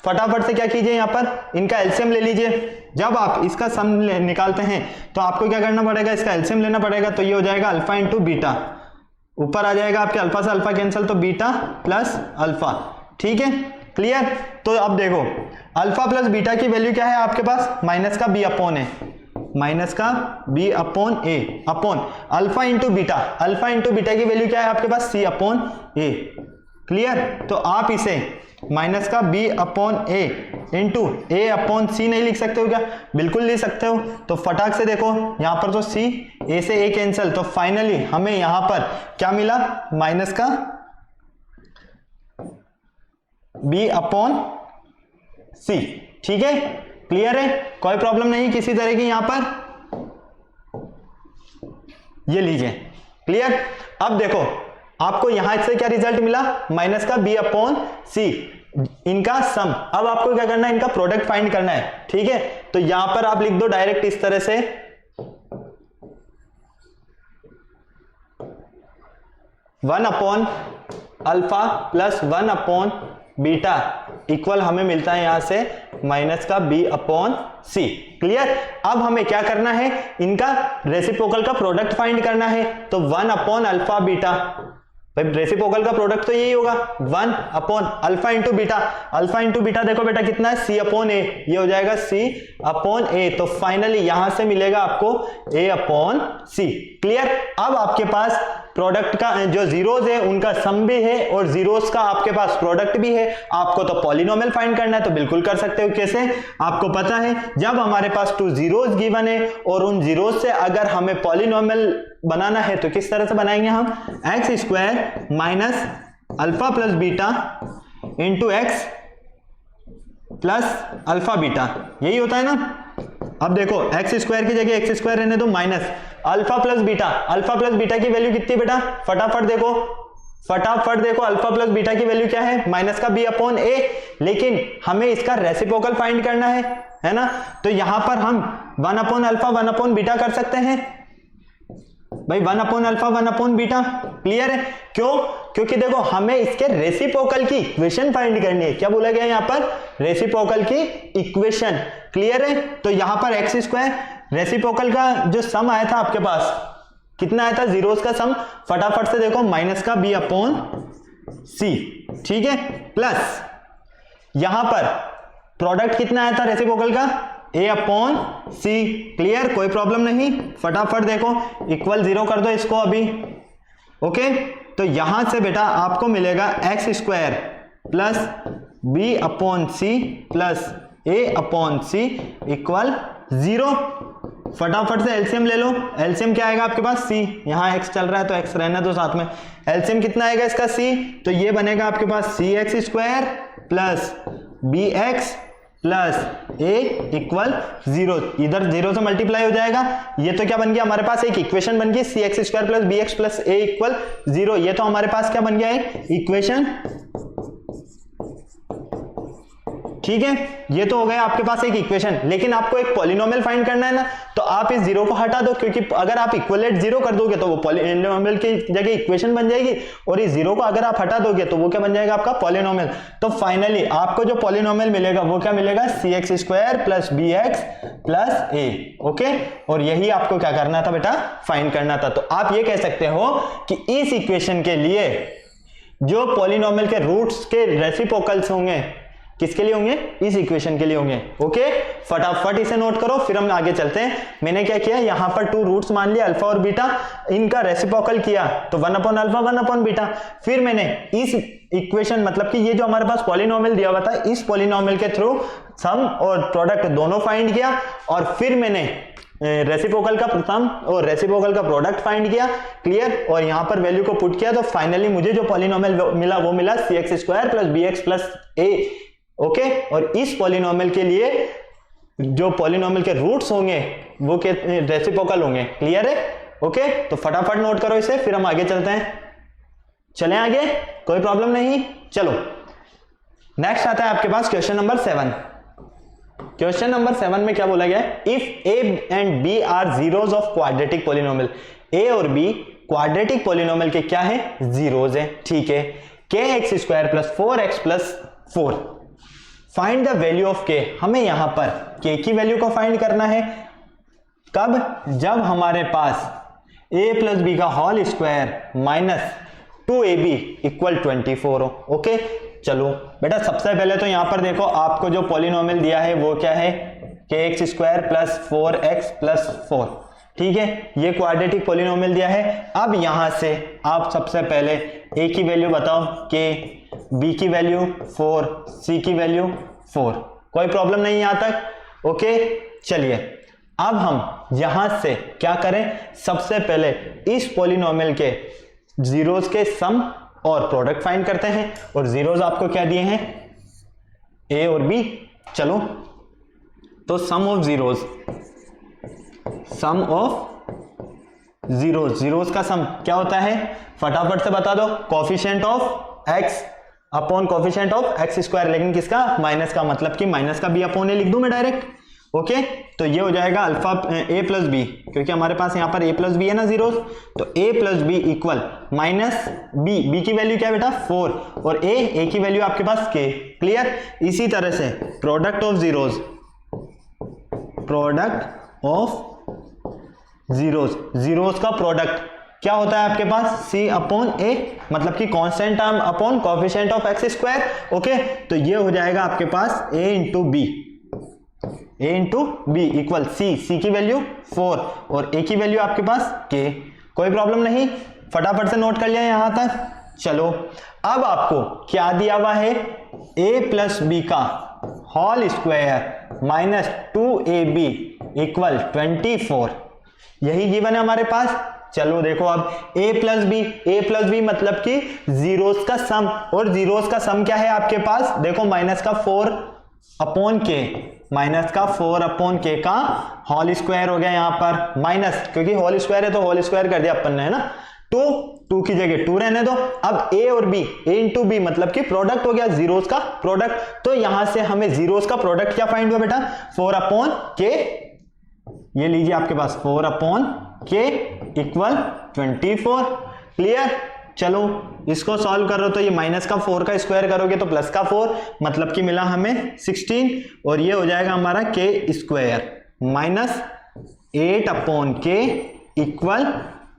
फटाफट से क्या कीजिए, यहां पर इनका एलसीएम ले लीजिए। जब आप इसका सम निकालते हैं तो आपको क्या करना पड़ेगा, इसका एलसीएम लेना पड़ेगा। तो ये हो जाएगा अल्फा इंटू बीटा, ऊपर आ जाएगा आपके अल्फा से अल्फा कैंसिल, तो बीटा प्लस अल्फा, ठीक है, क्लियर। तो अब देखो अल्फा प्लस बीटा की वैल्यू क्या है आपके पास, माइनस का बी अपॉन ए, अपॉन अल्फा इंटू बीटा की वैल्यू क्या है आपके पास, सी अपॉन ए, क्लियर। तो आप इसे माइनस का बी अपॉन ए इंटू ए अपॉन सी नहीं लिख सकते हो क्या, बिल्कुल लिख सकते हो। तो फटाक से देखो यहां पर तो सी ए से ए कैंसिल, तो फाइनली हमें यहां पर क्या मिला, माइनस का बी अपॉन सी। ठीक है, क्लियर है, कोई प्रॉब्लम नहीं किसी तरह की यहां पर, ये लीजिए क्लियर। अब देखो आपको यहां से क्या रिजल्ट मिला, माइनस का बी अपॉन सी, इनका सम। अब आपको क्या करना है, इनका प्रोडक्ट फाइंड करना है। ठीक है, तो यहां पर आप लिख दो डायरेक्ट इस तरह से, 1 upon alpha plus 1 upon beta equal हमें मिलता है यहां से माइनस का बी अपॉन सी। क्लियर। अब हमें क्या करना है, इनका रेसिप्रोकल का प्रोडक्ट फाइंड करना है। तो 1 अपॉन अल्फा बीटा, भाई रेसिप्रोकल का प्रोडक्ट तो यही होगा, 1 upon alpha into beta. Alpha into beta देखो बेटा कितना है, सी अपॉन ए, ये हो जाएगा सी अपॉन ए। तो फाइनली यहां से मिलेगा आपको ए अपॉन सी। क्लियर। अब आपके पास प्रोडक्ट का जो जीरोज है उनका सम भी है और जीरोस का आपके पास प्रोडक्ट भी है। आपको तो पॉलिनोमियल फाइंड करना है, तो बिल्कुल कर सकते हो। कैसे, आपको पता है जब हमारे पास 2 जीरोज गिवन है और उन जीरोज से अगर हमें पॉलिनोमियल बनाना है तो किस तरह से बनाएंगे हम, x square minus alpha plus beta into x plus alpha beta, यही होता है ना। अब देखो एक्स स्क्वायर की जगह एक्स स्क्वायर रहने दो, minus alpha plus beta. Alpha plus beta की वैल्यू कितनी बेटा, फटाफट देखो, फटाफट देखो, अल्फा प्लस बीटा की वैल्यू क्या है, माइनस का बी अपॉन ए। लेकिन हमें इसका रेसिप्रोकल फाइंड करना है ना। तो यहां पर हम 1 अपॉन अल्फा 1 अपॉन बीटा कर सकते हैं भाई, 1 upon alpha 1 upon beta. Clear है, क्यों, क्योंकि देखो हमें इसके रेसिप्रोकल की इक्वेशन फाइंड करनी है। क्या बोला गया यहां पर, रेसिप्रोकल की इक्वेशन। क्लियर है, तो यहां पर एक्स स्क्वायर, रेसिप्रोकल का जो सम आया था आपके पास कितना आया था, जीरोस का सम, फटाफट से देखो माइनस का बी अपॉन सी। ठीक है, प्लस यहां पर प्रोडक्ट कितना आया था रेसिप्रोकल का, ए अपॉन सी। क्लियर, कोई प्रॉब्लम नहीं, फटाफट देखो इक्वल 0 कर दो इसको अभी। ओके, तो यहां से बेटा आपको मिलेगा x square plus b upon c plus a upon c equal 0। फटाफट से एलसीएम ले लो। एलसीएम क्या आएगा आपके पास, सी, यहां एक्स चल रहा है तो एक्स रहना दो साथ में। एलसीएम कितना आएगा इसका, सी, तो ये बनेगा आपके पास c x square plus b x plus a equal 0। इधर 0 से मल्टीप्लाई हो जाएगा। ये तो क्या बन गया हमारे पास, एक इक्वेशन बन गई, c x square plus b x plus a equal 0। ये तो हमारे पास क्या बन गया है, इक्वेशन। ठीक है, ये तो हो गया आपके पास एक इक्वेशन। लेकिन आपको एक पॉलिनोमियल फाइंड करना है ना, तो आप इस 0 को हटा दो, क्योंकि अगर आप इक्वलेट 0 कर दोगे तो वो पॉलिनोमियल की जगह इक्वेशन बन जाएगी, और इस 0 को अगर आप हटा दोगे तो वो क्या बन जाएगा आपका पॉलिनोमियल। तो फाइनली आपको जो पॉलिनोमियल मिलेगा वो क्या मिलेगा, c x square plus b x plus a. Okay, और यही आपको क्या करना था बेटा, फाइंड करना था। तो आप ये कह सकते हो कि इस इक्वेशन के लिए जो पॉलिनोमियल के रूट्स के रेसिप्रोकल्स होंगे, किसके लिए होंगे, इस इक्वेशन के लिए होंगे। ओके, फटाफट इसे नोट करो, फिर हम आगे चलते हैं। मैंने क्या किया, यहां पर 2 रूट्स मान लिया अल्फा और बीटा, इनका रेसिप्रोकल किया तो 1 अपॉन अल्फा 1 अपॉन बीटा। फिर मैंने इस इक्वेशन, मतलब कि ये जो हमारे पास पॉलिनोमियल दिया हुआ था, इस पॉलिनोमियल के थ्रू सम और प्रोडक्ट दोनों फाइंड किया, और फिर मैंने रेसिप्रोकल का सम और रेसिप्रोकल का प्रोडक्ट फाइंड किया। क्लियर, और यहां पर वैल्यू को पुट किया, तो फाइनली मुझे जो पॉलिनोमियल मिला वो मिला c x square plus b x plus a. Okay, और इस पॉलिनोमियल के लिए जो पॉलिनोमियल के रूट्स होंगे वो के रेसिप्रोकल होंगे। क्लियर है, ओके, तो फटाफट नोट करो इसे, फिर हम आगे चलते हैं। चलें आगे, कोई प्रॉब्लम नहीं। चलो नेक्स्ट आता है आपके पास क्वेश्चन नंबर 7। क्वेश्चन नंबर 7 में क्या बोला गया है, if a and b are zeros of quadratic polynomial, a और बी क्वाड्रेटिक पॉलिनोमियल के क्या है, जीरोज है। ठीक है, के x square plus 4x plus 4, find the value of के। हमें यहां पर के की वैल्यू को फाइंड करना है, कब, जब हमारे पास a प्लस बी का whole square minus 2ab equal 24 हो। ओके, चलो बेटा सबसे पहले तो यहां पर देखो आपको जो पॉलिनोमियल दिया है वो क्या है, के x square plus 4x plus 4। ठीक है, ये क्वाड्रेटिक पॉलिनोमियल दिया है। अब यहां से आप सबसे पहले a की वैल्यू बताओ, के, b की वैल्यू 4, c की वैल्यू 4। कोई प्रॉब्लम नहीं यहां तक। ओके, चलिए अब हम यहां से क्या करें, सबसे पहले इस पॉलिनोमियल के जीरोस के सम और प्रोडक्ट फाइंड करते हैं। और जीरोस आपको क्या दिए हैं, ए और बी। चलो तो sum of zeros, sum of zeros का सम क्या होता है, फटाफट से बता दो, coefficient of x upon coefficient of x square, लेकिन किसका, माइनस का, मतलब कि माइनस का बी अपॉन ए लिख दूं मैं डायरेक्ट। ओके, तो ये हो जाएगा अल्फा ए प्लस बी, क्योंकि हमारे पास यहां पर ए प्लस बी है ना जीरोस, तो a plus b equal minus b, b की वैल्यू क्या है बेटा 4, और ए की वैल्यू आपके पास k। क्लियर। इसी तरह से product of zeros, product of zeros का प्रोडक्ट क्या होता है आपके पास, c अपॉन ए, मतलब कि constant term upon coefficient of x square. Okay, तो ये हो जाएगा आपके पास a into B, a into B equal c की वैल्यू 4 और a की वैल्यू आपके पास k। कोई प्रॉब्लम नहीं, फटाफट से नोट कर लिया यहां तक। चलो अब आपको क्या दिया हुआ है, a प्लस बी का whole square minus 2ab equal 24, यही गिवन है हमारे पास। चलो देखो अब a प्लस बी मतलब कि जीरोस का सम, और जीरोस का सम क्या है आपके पास, देखो माइनस का 4 अपॉन के, माइनस का 4 अपॉन के का होल स्क्वायर हो गया यहाँ पर, माइनस क्योंकि होल स्क्वायर है तो होल स्क्वायर कर दिया अपन ने, है ना। 2 की जगह 2 रहने दो। अब a और b, a इंटू बी मतलब कि प्रोडक्ट हो गया जीरोस का प्रोडक्ट, तो यहां से हमें जीरोस का प्रोडक्ट क्या फाइंड हुआ बेटा, 4 अपॉन के, ये लीजिए आपके पास 4 अपॉन के इक्वल 24। क्लियर। चलो इसको सॉल्व कर रहे हो तो ये माइनस का 4 का स्क्वायर करोगे तो प्लस का 4, मतलब कि मिला हमें 16, और ये हो जाएगा हमारा के स्क्वायर माइनस 8 अपॉन के इक्वल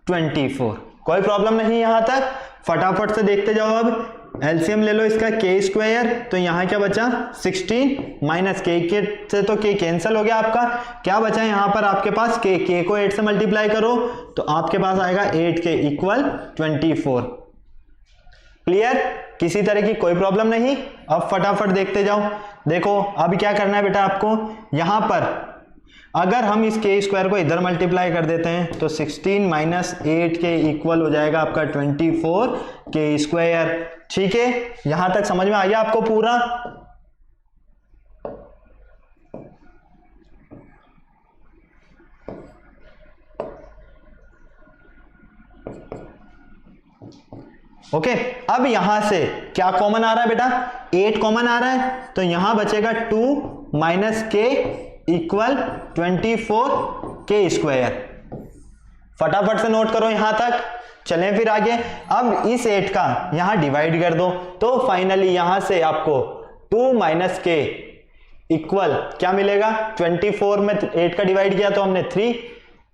24। कोई प्रॉब्लम नहीं यहां तक, फटाफट से देखते जाओ। अब एलसीएम ले लो इसका के स्क्वायर, तो यहां क्या बचा 16 माइनस के से तो के कैंसिल हो गया आपका, क्या बचा यहां पर आपके पास के को 8 से मल्टीप्लाई करो तो आपके पास आएगा 8 के इक्वल 24। क्लियर, किसी तरह की कोई प्रॉब्लम नहीं। अब फटाफट देखते जाओ। देखो अब क्या करना है बेटा आपको, यहां पर अगर हम इस के स्क्वायर को इधर मल्टीप्लाई कर देते हैं तो 16 माइनस 8 के इक्वल हो जाएगा आपका 24 के स्क्वायर। ठीक है, यहां तक समझ में आ गया आपको पूरा। ओके, अब यहां से क्या कॉमन आ रहा है बेटा, 8 कॉमन आ रहा है, तो यहां बचेगा 2 माइनस के इक्वल 24 के स्क्वायर। फटाफट से नोट करो यहां तक। चलें फिर आगे। अब इस 8 का यहां डिवाइड कर दो तो फाइनली यहां से आपको 2 माइनस के इक्वल क्या मिलेगा, 24 में 8 का डिवाइड किया तो हमने 3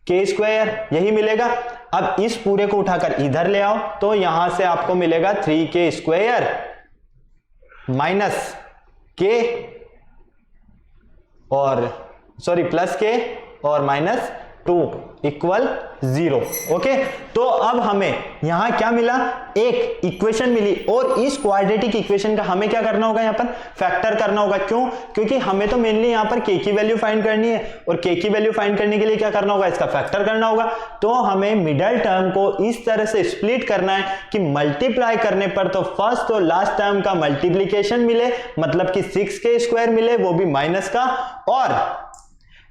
के स्क्वायर, यही मिलेगा। अब इस पूरे को उठाकर इधर ले आओ तो यहां से आपको मिलेगा 3 के स्क्वायर माइनस के और सॉरी प्लस के और माइनस 2 इक्वल 0। ओके, तो अब हमें यहां क्या मिला, एक इक्वेशन मिली, और इस क्वाड्रेटिक इक्वेशन का हमें क्या करना होगा, यहां पर फैक्टर करना होगा। क्यों, क्योंकि हमें तो मेनली यहां पर के की वैल्यू फाइंड करनी है, और के की वैल्यू फाइंड करने के लिए क्या करना होगा, इसका फैक्टर करना होगा। तो हमें मिडल टर्म को इस तरह से स्प्लिट करना है कि मल्टीप्लाई करने पर तो फर्स्ट और लास्ट टर्म का मल्टीप्लीकेशन मिले, मतलब कि 6 के स्क्वायर मिले, वो भी माइनस का, और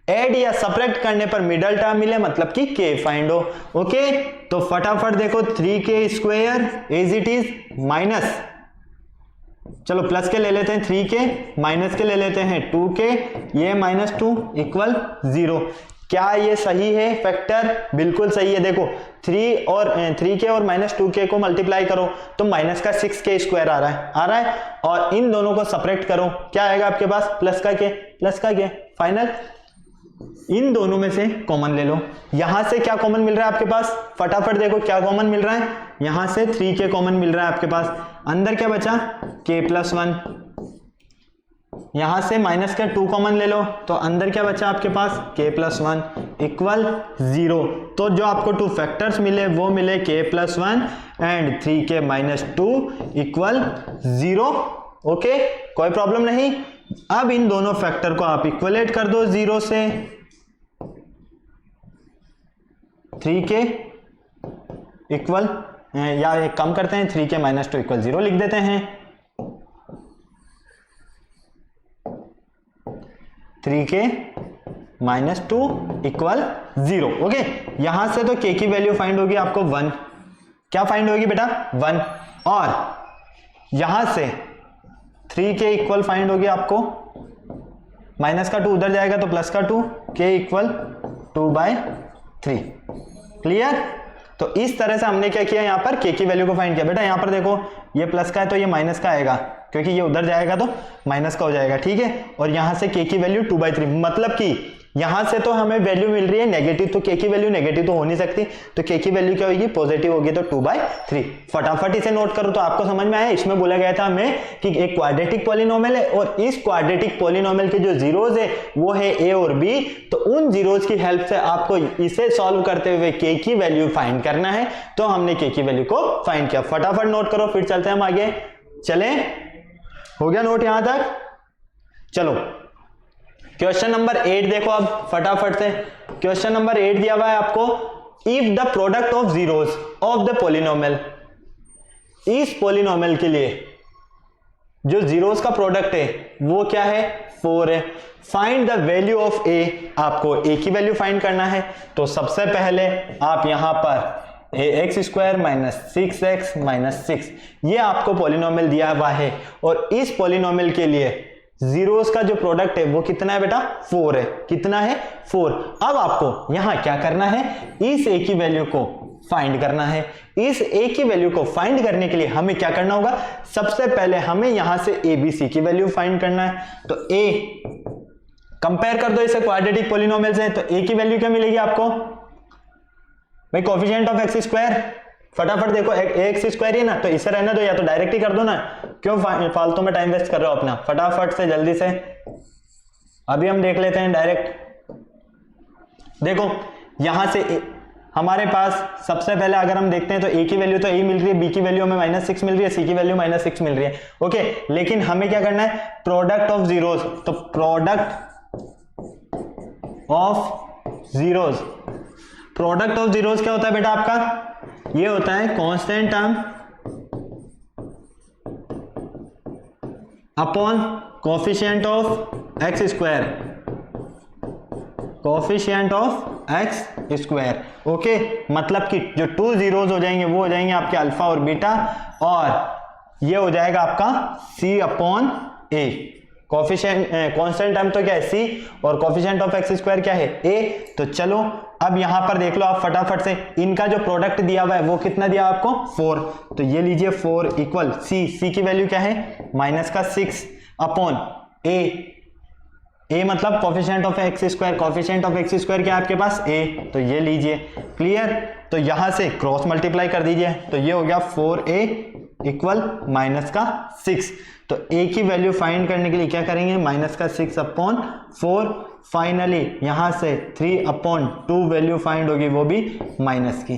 ऐड या सब्ट्रैक्ट करने पर मिडल टर्म मिले, मतलब कि के फाइंड हो। ओके, तो फटाफट देखो 3 के square as it is minus, चलो प्लस के ले लेते हैं 3 के, माइनस के ले लेते हैं 2 के, ये माइनस 2 इक्वल 0। क्या ये सही है फैक्टर, बिल्कुल सही है। देखो 3 के और माइनस 2 के को मल्टीप्लाई करो तो माइनस का 6 के स्क्वायर आ रहा है, और इन दोनों को सब्ट्रैक्ट करो, क्या आएगा आपके पास, प्लस का के फाइनल। इन दोनों में से कॉमन ले लो, यहां से क्या कॉमन मिल रहा है आपके पास, फटाफट देखो क्या कॉमन मिल रहा है, यहां से 3 के कॉमन मिल रहा है आपके पास, अंदर क्या बचा के प्लस 1, यहां से माइनस का 2 कॉमन ले लो तो अंदर क्या बचा आपके पास के प्लस 1 इक्वल 0। तो जो आपको 2 फैक्टर्स मिले वो मिले के प्लस 1 एंड 3 के माइनस 2 इक्वल 0। ओके, कोई प्रॉब्लम नहीं। अब इन दोनों फैक्टर को आप इक्वलेट कर दो 0 से, 3 के इक्वल, या कम करते हैं, 3 के माइनस 2 इक्वल 0 लिख देते हैं। 3 के माइनस 2 इक्वल 0। ओके, यहां से तो के की वैल्यू फाइंड होगी आपको 1। क्या फाइंड होगी बेटा? 1। और यहां से 3 के इक्वल फाइंड होगी आपको, माइनस का 2 उधर जाएगा तो प्लस का 2, के इक्वल 2/3। क्लियर? तो इस तरह से हमने क्या किया, यहां पर के की वैल्यू को फाइंड किया। बेटा यहां पर देखो, ये प्लस का है तो ये माइनस का आएगा, क्योंकि ये उधर जाएगा तो माइनस का हो जाएगा। ठीक है, और यहां से के की वैल्यू 2/3, मतलब कि यहां से तो हमें वैल्यू मिल रही है नेगेटिव, तो के की वैल्यू नेगेटिव तो हो नहीं सकती, तो के की वैल्यू क्या होगी? पॉजिटिव होगी, तो 2/3। फटाफट इसे नोट करो तो आपको समझ में आया। इसमें बोला गया था हमें कि एक क्वाड्रेटिक पॉलिनोमियल है और इस क्वाड्रेटिक पॉलिनोमियल के जो जीरोज है वो है ए और बी, तो उन जीरोज की हेल्प से आपको इसे सॉल्व करते हुए के की वैल्यू फाइंड करना है। तो हमने के की वैल्यू को फाइंड किया। फटाफट नोट करो, फिर चलते हैं हम आगे। चले, हो गया नोट यहां तक? चलो क्वेश्चन नंबर 8 देखो अब फटाफट से। क्वेश्चन नंबर 8 दिया हुआ है आपको, if the product of zeros of the polynomial, इस पॉलिनोमियल के लिए जो जीरोस का प्रोडक्ट है वो क्या है? 4 है। फाइंड द वैल्यू ऑफ ए, आपको ए की वैल्यू फाइंड करना है। तो सबसे पहले आप यहां पर ax square minus 6x minus 6, ये आपको पॉलिनोमियल दिया हुआ है और इस पॉलिनोमियल के लिए जीरोस का जो प्रोडक्ट है वो कितना है बेटा? 4 है। कितना है? 4। अब आपको यहां क्या करना है? इस ए की वैल्यू को फाइंड करना है। इस ए की वैल्यू को फाइंड करने के लिए हमें क्या करना होगा? सबसे पहले हमें यहां से ए बी सी की वैल्यू फाइंड करना है। तो ए कंपेयर कर दो इसे क्वाड्रेटिक पॉलिनोमियल से, तो ए की वैल्यू क्या मिलेगी आपको? भाई कोफिशिएंट ऑफ एक्स स्क्वायर, फटाफट देखो एक्स स्क्वायर ही ना, तो इसे रहने दो, या तो डायरेक्ट ही कर दो ना, क्यों फालतू में टाइम वेस्ट कर रहे हो अपना? फटाफट से जल्दी से अभी हम देख लेते हैं डायरेक्ट। देखो यहां से हमारे पास सबसे पहले अगर हम देखते हैं तो ए की वैल्यू तो ए मिल रही है, बी की वैल्यू हमें -6 मिल रही है, सी की वैल्यू -6 मिल रही है। ओके, लेकिन हमें क्या करना है? प्रोडक्ट ऑफ जीरोस, तो product of zeros, product of zeros क्या होता है बेटा आपका? ये होता है constant term upon coefficient of x square, coefficient of x square. Okay, मतलब कि जो 2 जीरोस हो जाएंगे वो हो जाएंगे आपके अल्फा और बीटा, और ये हो जाएगा आपका सी अपॉन ए। कोफिशिएंट कांस्टेंट टर्म तो क्या है? सी, और कोफिशिएंट ऑफ एक्स स्क्वायर क्या है? ए। तो चलो अब यहां पर देख लो आप फटाफट से, इनका जो प्रोडक्ट दिया हुआ है वो कितना दिया आपको? 4। तो ये लीजिए 4 इक्वल सी, सी की वैल्यू क्या है? -6 अपॉन ए, ए मतलब coefficient of x square, coefficient of x square क्या है आपके पास? ए। तो ये लीजिए, क्लियर? तो यहां से क्रॉस मल्टीप्लाई कर दीजिए, तो ये हो गया 4a इक्वल -6। तो a की वैल्यू फाइंड करने के लिए क्या करेंगे? -6 अपॉन 4। फाइनली यहां से 3/2 वैल्यू फाइंड होगी, वो भी माइनस की।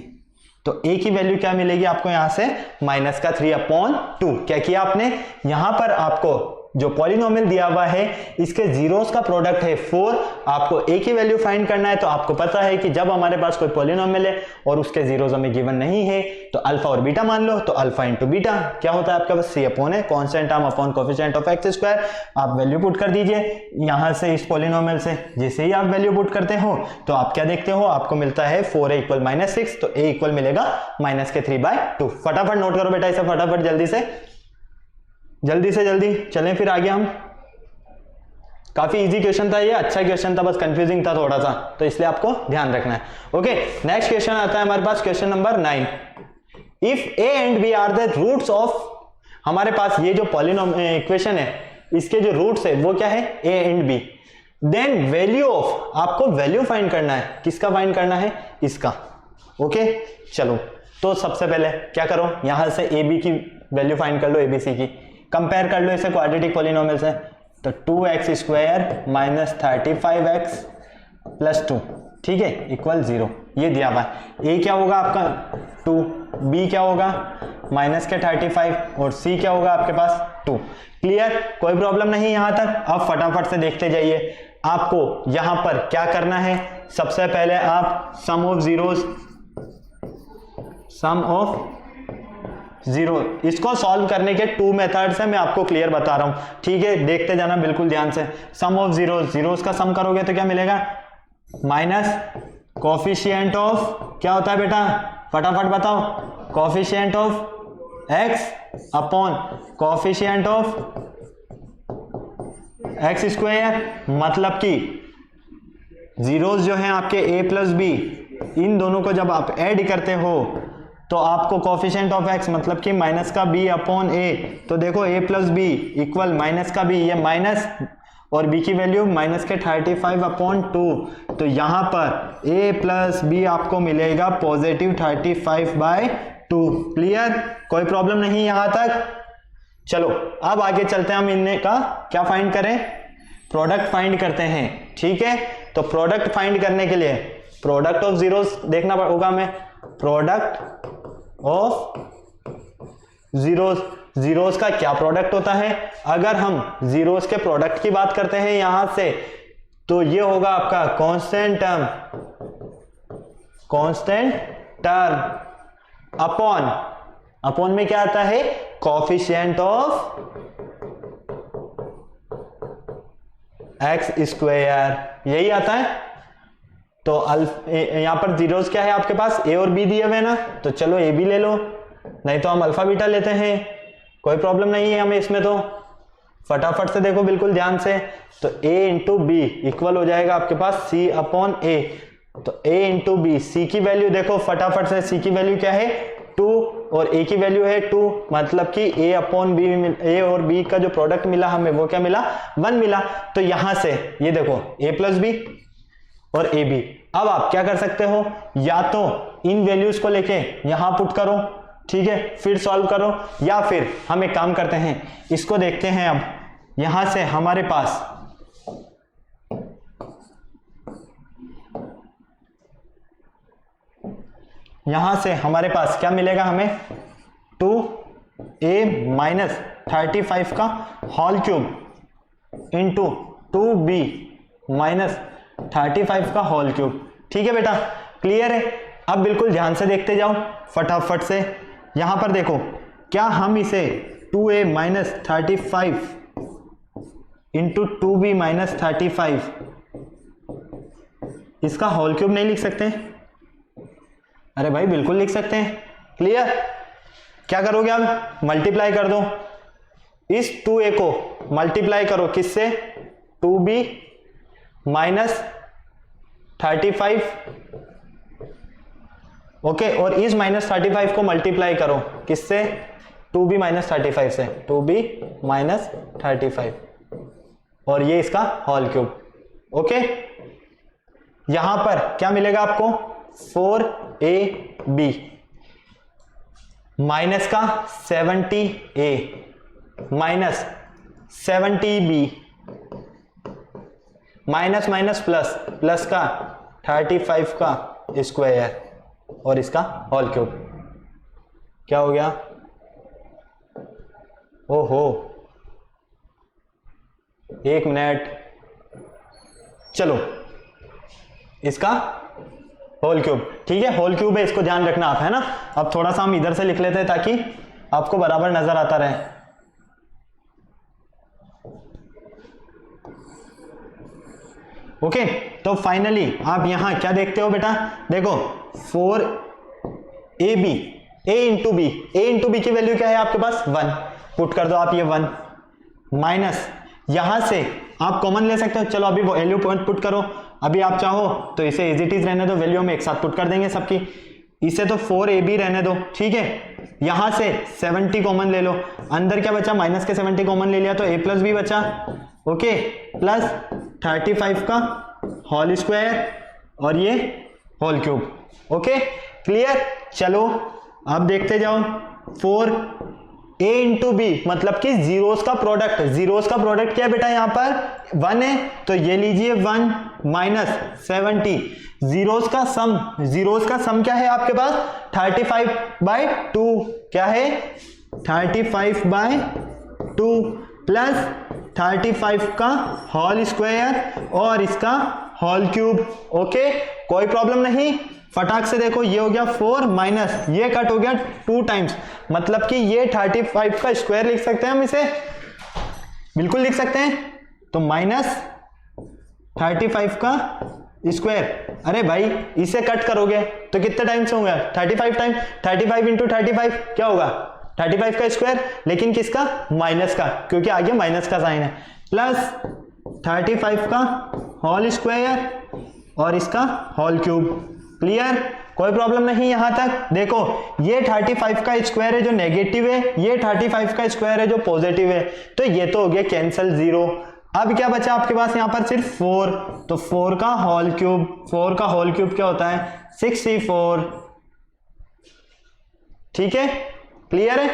तो a की वैल्यू क्या मिलेगी आपको? यहां से -3/2। क्या किया आपने? यहां पर आपको जो पॉलिनोमियल दिया हुआ है इसके जीरोस का प्रोडक्ट है 4, आपको a की वैल्यू फाइंड करना है। तो आपको पता है कि जब हमारे पास कोई पॉलिनोमियल है और उसके जीरोस हमें गिवन नहीं है तो अल्फा और बीटा मान लो, तो अल्फा इंटू बीटा क्या होता है आपके पास? सी अपॉन है, constant term upon coefficient of x square. आप वैल्यू पुट कर दीजिए यहां से इस पॉलिनोमियल से, जैसे ही आप वैल्यू पुट करते हो तो आप क्या देखते हो? आपको मिलता है 4a इक्वल -6, तो a इक्वल मिलेगा -3/2। फटाफट नोट करो बेटा इसे, फटाफट जल्दी से जल्दी चलें फिर आगे हम। काफी इजी क्वेश्चन था ये, अच्छा क्वेश्चन था, बस कंफ्यूजिंग था थोड़ा सा, तो इसलिए आपको ध्यान रखना है। ओके, नेक्स्ट क्वेश्चन आता है हमारे पास, question number 9। If a and b are the roots of, हमारे पास ये जो पॉलिनोमियल इक्वेशन है इसके जो रूट्स है वो क्या है? a and b। Then value of, आपको वैल्यू फाइंड करना है, किसका फाइंड करना है? इसका। ओके, चलो तो सबसे पहले क्या करो, यहां से ए बी की वैल्यू फाइंड कर लो, ए बी सी की, कंपेयर कर लो इसे क्वाड्रेटिक पॉलिनोमियल से। तो 2x square minus 35x plus 2, ठीक है, इक्वल 0, ये दिया हुआ है। a क्या होगा आपका? 2, b क्या होगा? -35, और c क्या होगा आपके पास? 2। क्लियर? कोई प्रॉब्लम नहीं यहां तक। अब फटाफट से देखते जाइए, आपको यहां पर क्या करना है? सबसे पहले आप sum of zeros sum of zero. इसको सॉल्व करने के 2 मेथड्स हैं, मैं आपको क्लियर बता रहा हूं, ठीक है, देखते जाना बिल्कुल ध्यान से। सम ऑफ जीरोस का सम करोगे तो क्या मिलेगा, माइनस कोफिशिएंट ऑफ, क्या होता है बेटा, फटाफट बताओ, coefficient of x upon coefficient of x square. मतलब कि जीरोस जो हैं आपके ए प्लस बी, इन दोनों को जब आप ऐड करते हो तो आपको कोफिशिएंट ऑफ एक्स मतलब कि माइनस का बी अपॉन ए, तो देखो ए प्लस बी इक्वल माइनस का बी, ये माइनस और बी की वैल्यू माइनस के 35 अपॉन 2, तो यहां पर ए प्लस बी आपको मिलेगा पॉजिटिव 35/2। क्लियर, कोई प्रॉब्लम नहीं यहां तक। चलो अब आगे चलते हैं, हम इनमें का क्या फाइंड करें, प्रोडक्ट फाइंड करते हैं, ठीक है। तो प्रोडक्ट फाइंड करने के लिए प्रोडक्ट ऑफ जीरोस देखना होगा हमें, प्रोडक्ट ऑफ जीरोस का क्या प्रोडक्ट होता है। अगर हम जीरोस के प्रोडक्ट की बात करते हैं यहां से, तो ये होगा आपका कांस्टेंट टर्म अपॉन में क्या आता है, कोफिशिएंट ऑफ एक्स स्क्वायर, यही आता है। तो यहां पर जीरोस क्या है आपके पास, ए और बी दिए हुए ना, तो चलो ए भी ले लो, नहीं तो हम अल्फा बीटा लेते हैं, कोई प्रॉब्लम नहीं है हमें इसमें। तो फटाफट से देखो बिल्कुल ध्यान से, तो a इंटू बी इक्वल हो जाएगा आपके पास c अपॉन ए। तो a इंटू बी, सी की वैल्यू देखो फटाफट से, सी की वैल्यू क्या है 2 और a की वैल्यू है 2, मतलब कि a अपॉन बी, a और b का जो प्रोडक्ट मिला हमें वो क्या मिला, 1 मिला। तो यहां से ये देखो a प्लस बी और ए बी। अब आप क्या कर सकते हो, या तो इन वैल्यूज को लेके यहां पुट करो, ठीक है, फिर सॉल्व करो, या फिर हम एक काम करते हैं, इसको देखते हैं। अब यहां से हमारे पास क्या मिलेगा हमें, 2a माइनस 35 का whole cube into 2b minus 35 का होल क्यूब, ठीक है बेटा, क्लियर है। अब बिल्कुल ध्यान से देखते जाओ फटाफट से, यहां पर देखो, क्या हम इसे 2a minus 35 into 2b minus 35 इसका होल क्यूब नहीं लिख सकते? अरे भाई बिल्कुल लिख सकते हैं, क्लियर। क्या करोगे अब, मल्टीप्लाई कर दो, इस 2a को मल्टीप्लाई करो किससे, 2b माइनस 35, ओके, और इस माइनस 35 को मल्टीप्लाई करो किससे, 2b माइनस 35 से, 2b माइनस 35, और ये इसका होल क्यूब, ओके। यहां पर क्या मिलेगा आपको, 4ab माइनस का 70a minus 70b minus minus plus, plus का 35 का स्क्वायर और इसका होल क्यूब, क्या हो गया, ओहो, एक मिनट, चलो इसका होल क्यूब, ठीक है, होल क्यूब है, इसको ध्यान रखना आप, है ना। अब थोड़ा सा हम इधर से लिख लेते हैं ताकि आपको बराबर नजर आता रहे। ओके, तो फाइनली आप यहां क्या देखते हो बेटा, देखो 4ab, a इंटू बी की वैल्यू क्या है आपके पास, 1, पुट कर दो आप ये 1, माइनस यहां से आप कॉमन ले सकते हो, चलो अभी वैल्यू पुट करो, अभी आप चाहो तो इसे एज इट इज रहने दो, वैल्यू हम एक साथ पुट कर देंगे सबकी, इसे तो 4ab रहने दो, ठीक है। यहां से 70 कॉमन ले लो, अंदर क्या बचा, माइनस के 70 कॉमन ले लिया तो a प्लस बी बचा, ओके, प्लस 35 का होल स्क्वायर और ये होल क्यूब, ओके, क्लियर। चलो अब देखते जाओ, 4a इंटू बी मतलब कि जीरोस का प्रोडक्ट, जीरोस का प्रोडक्ट क्या है बेटा, यहां पर 1 है, तो ये लीजिए 1 माइनस 70, जीरोस का सम क्या है आपके पास, 35/2, क्या है 35/2 प्लस 35 का होल स्क्वायर और इसका होल क्यूब, ओके, कोई प्रॉब्लम नहीं। फटाक से देखो, ये हो गया 4 माइनस ये कट हो गया 2 टाइम्स, मतलब कि ये 35 का स्क्वायर लिख सकते हैं हम इसे, बिल्कुल लिख सकते हैं। तो माइनस 35 का स्क्वायर, अरे भाई इसे कट करोगे तो कितने टाइम्स होंगे? 35 टाइम, 35 इंटू 35 क्या होगा? 35 का स्क्वायर, लेकिन किसका? माइनस का, क्योंकि आगे माइनस का साइन है, प्लस 35 का होल स्क्वायर और इसका होल क्यूब। क्लियर? कोई प्रॉब्लम नहीं यहां तक। देखो ये 35 का स्क्वायर है जो नेगेटिव है, ये 35 का स्क्वायर है जो पॉजिटिव है, तो ये तो हो गया कैंसल 0। अब क्या बचा आपके पास यहां पर? सिर्फ 4, तो 4 का होल क्यूब, 4 का होल क्यूब क्या होता है? 64। ठीक है, क्लियर है?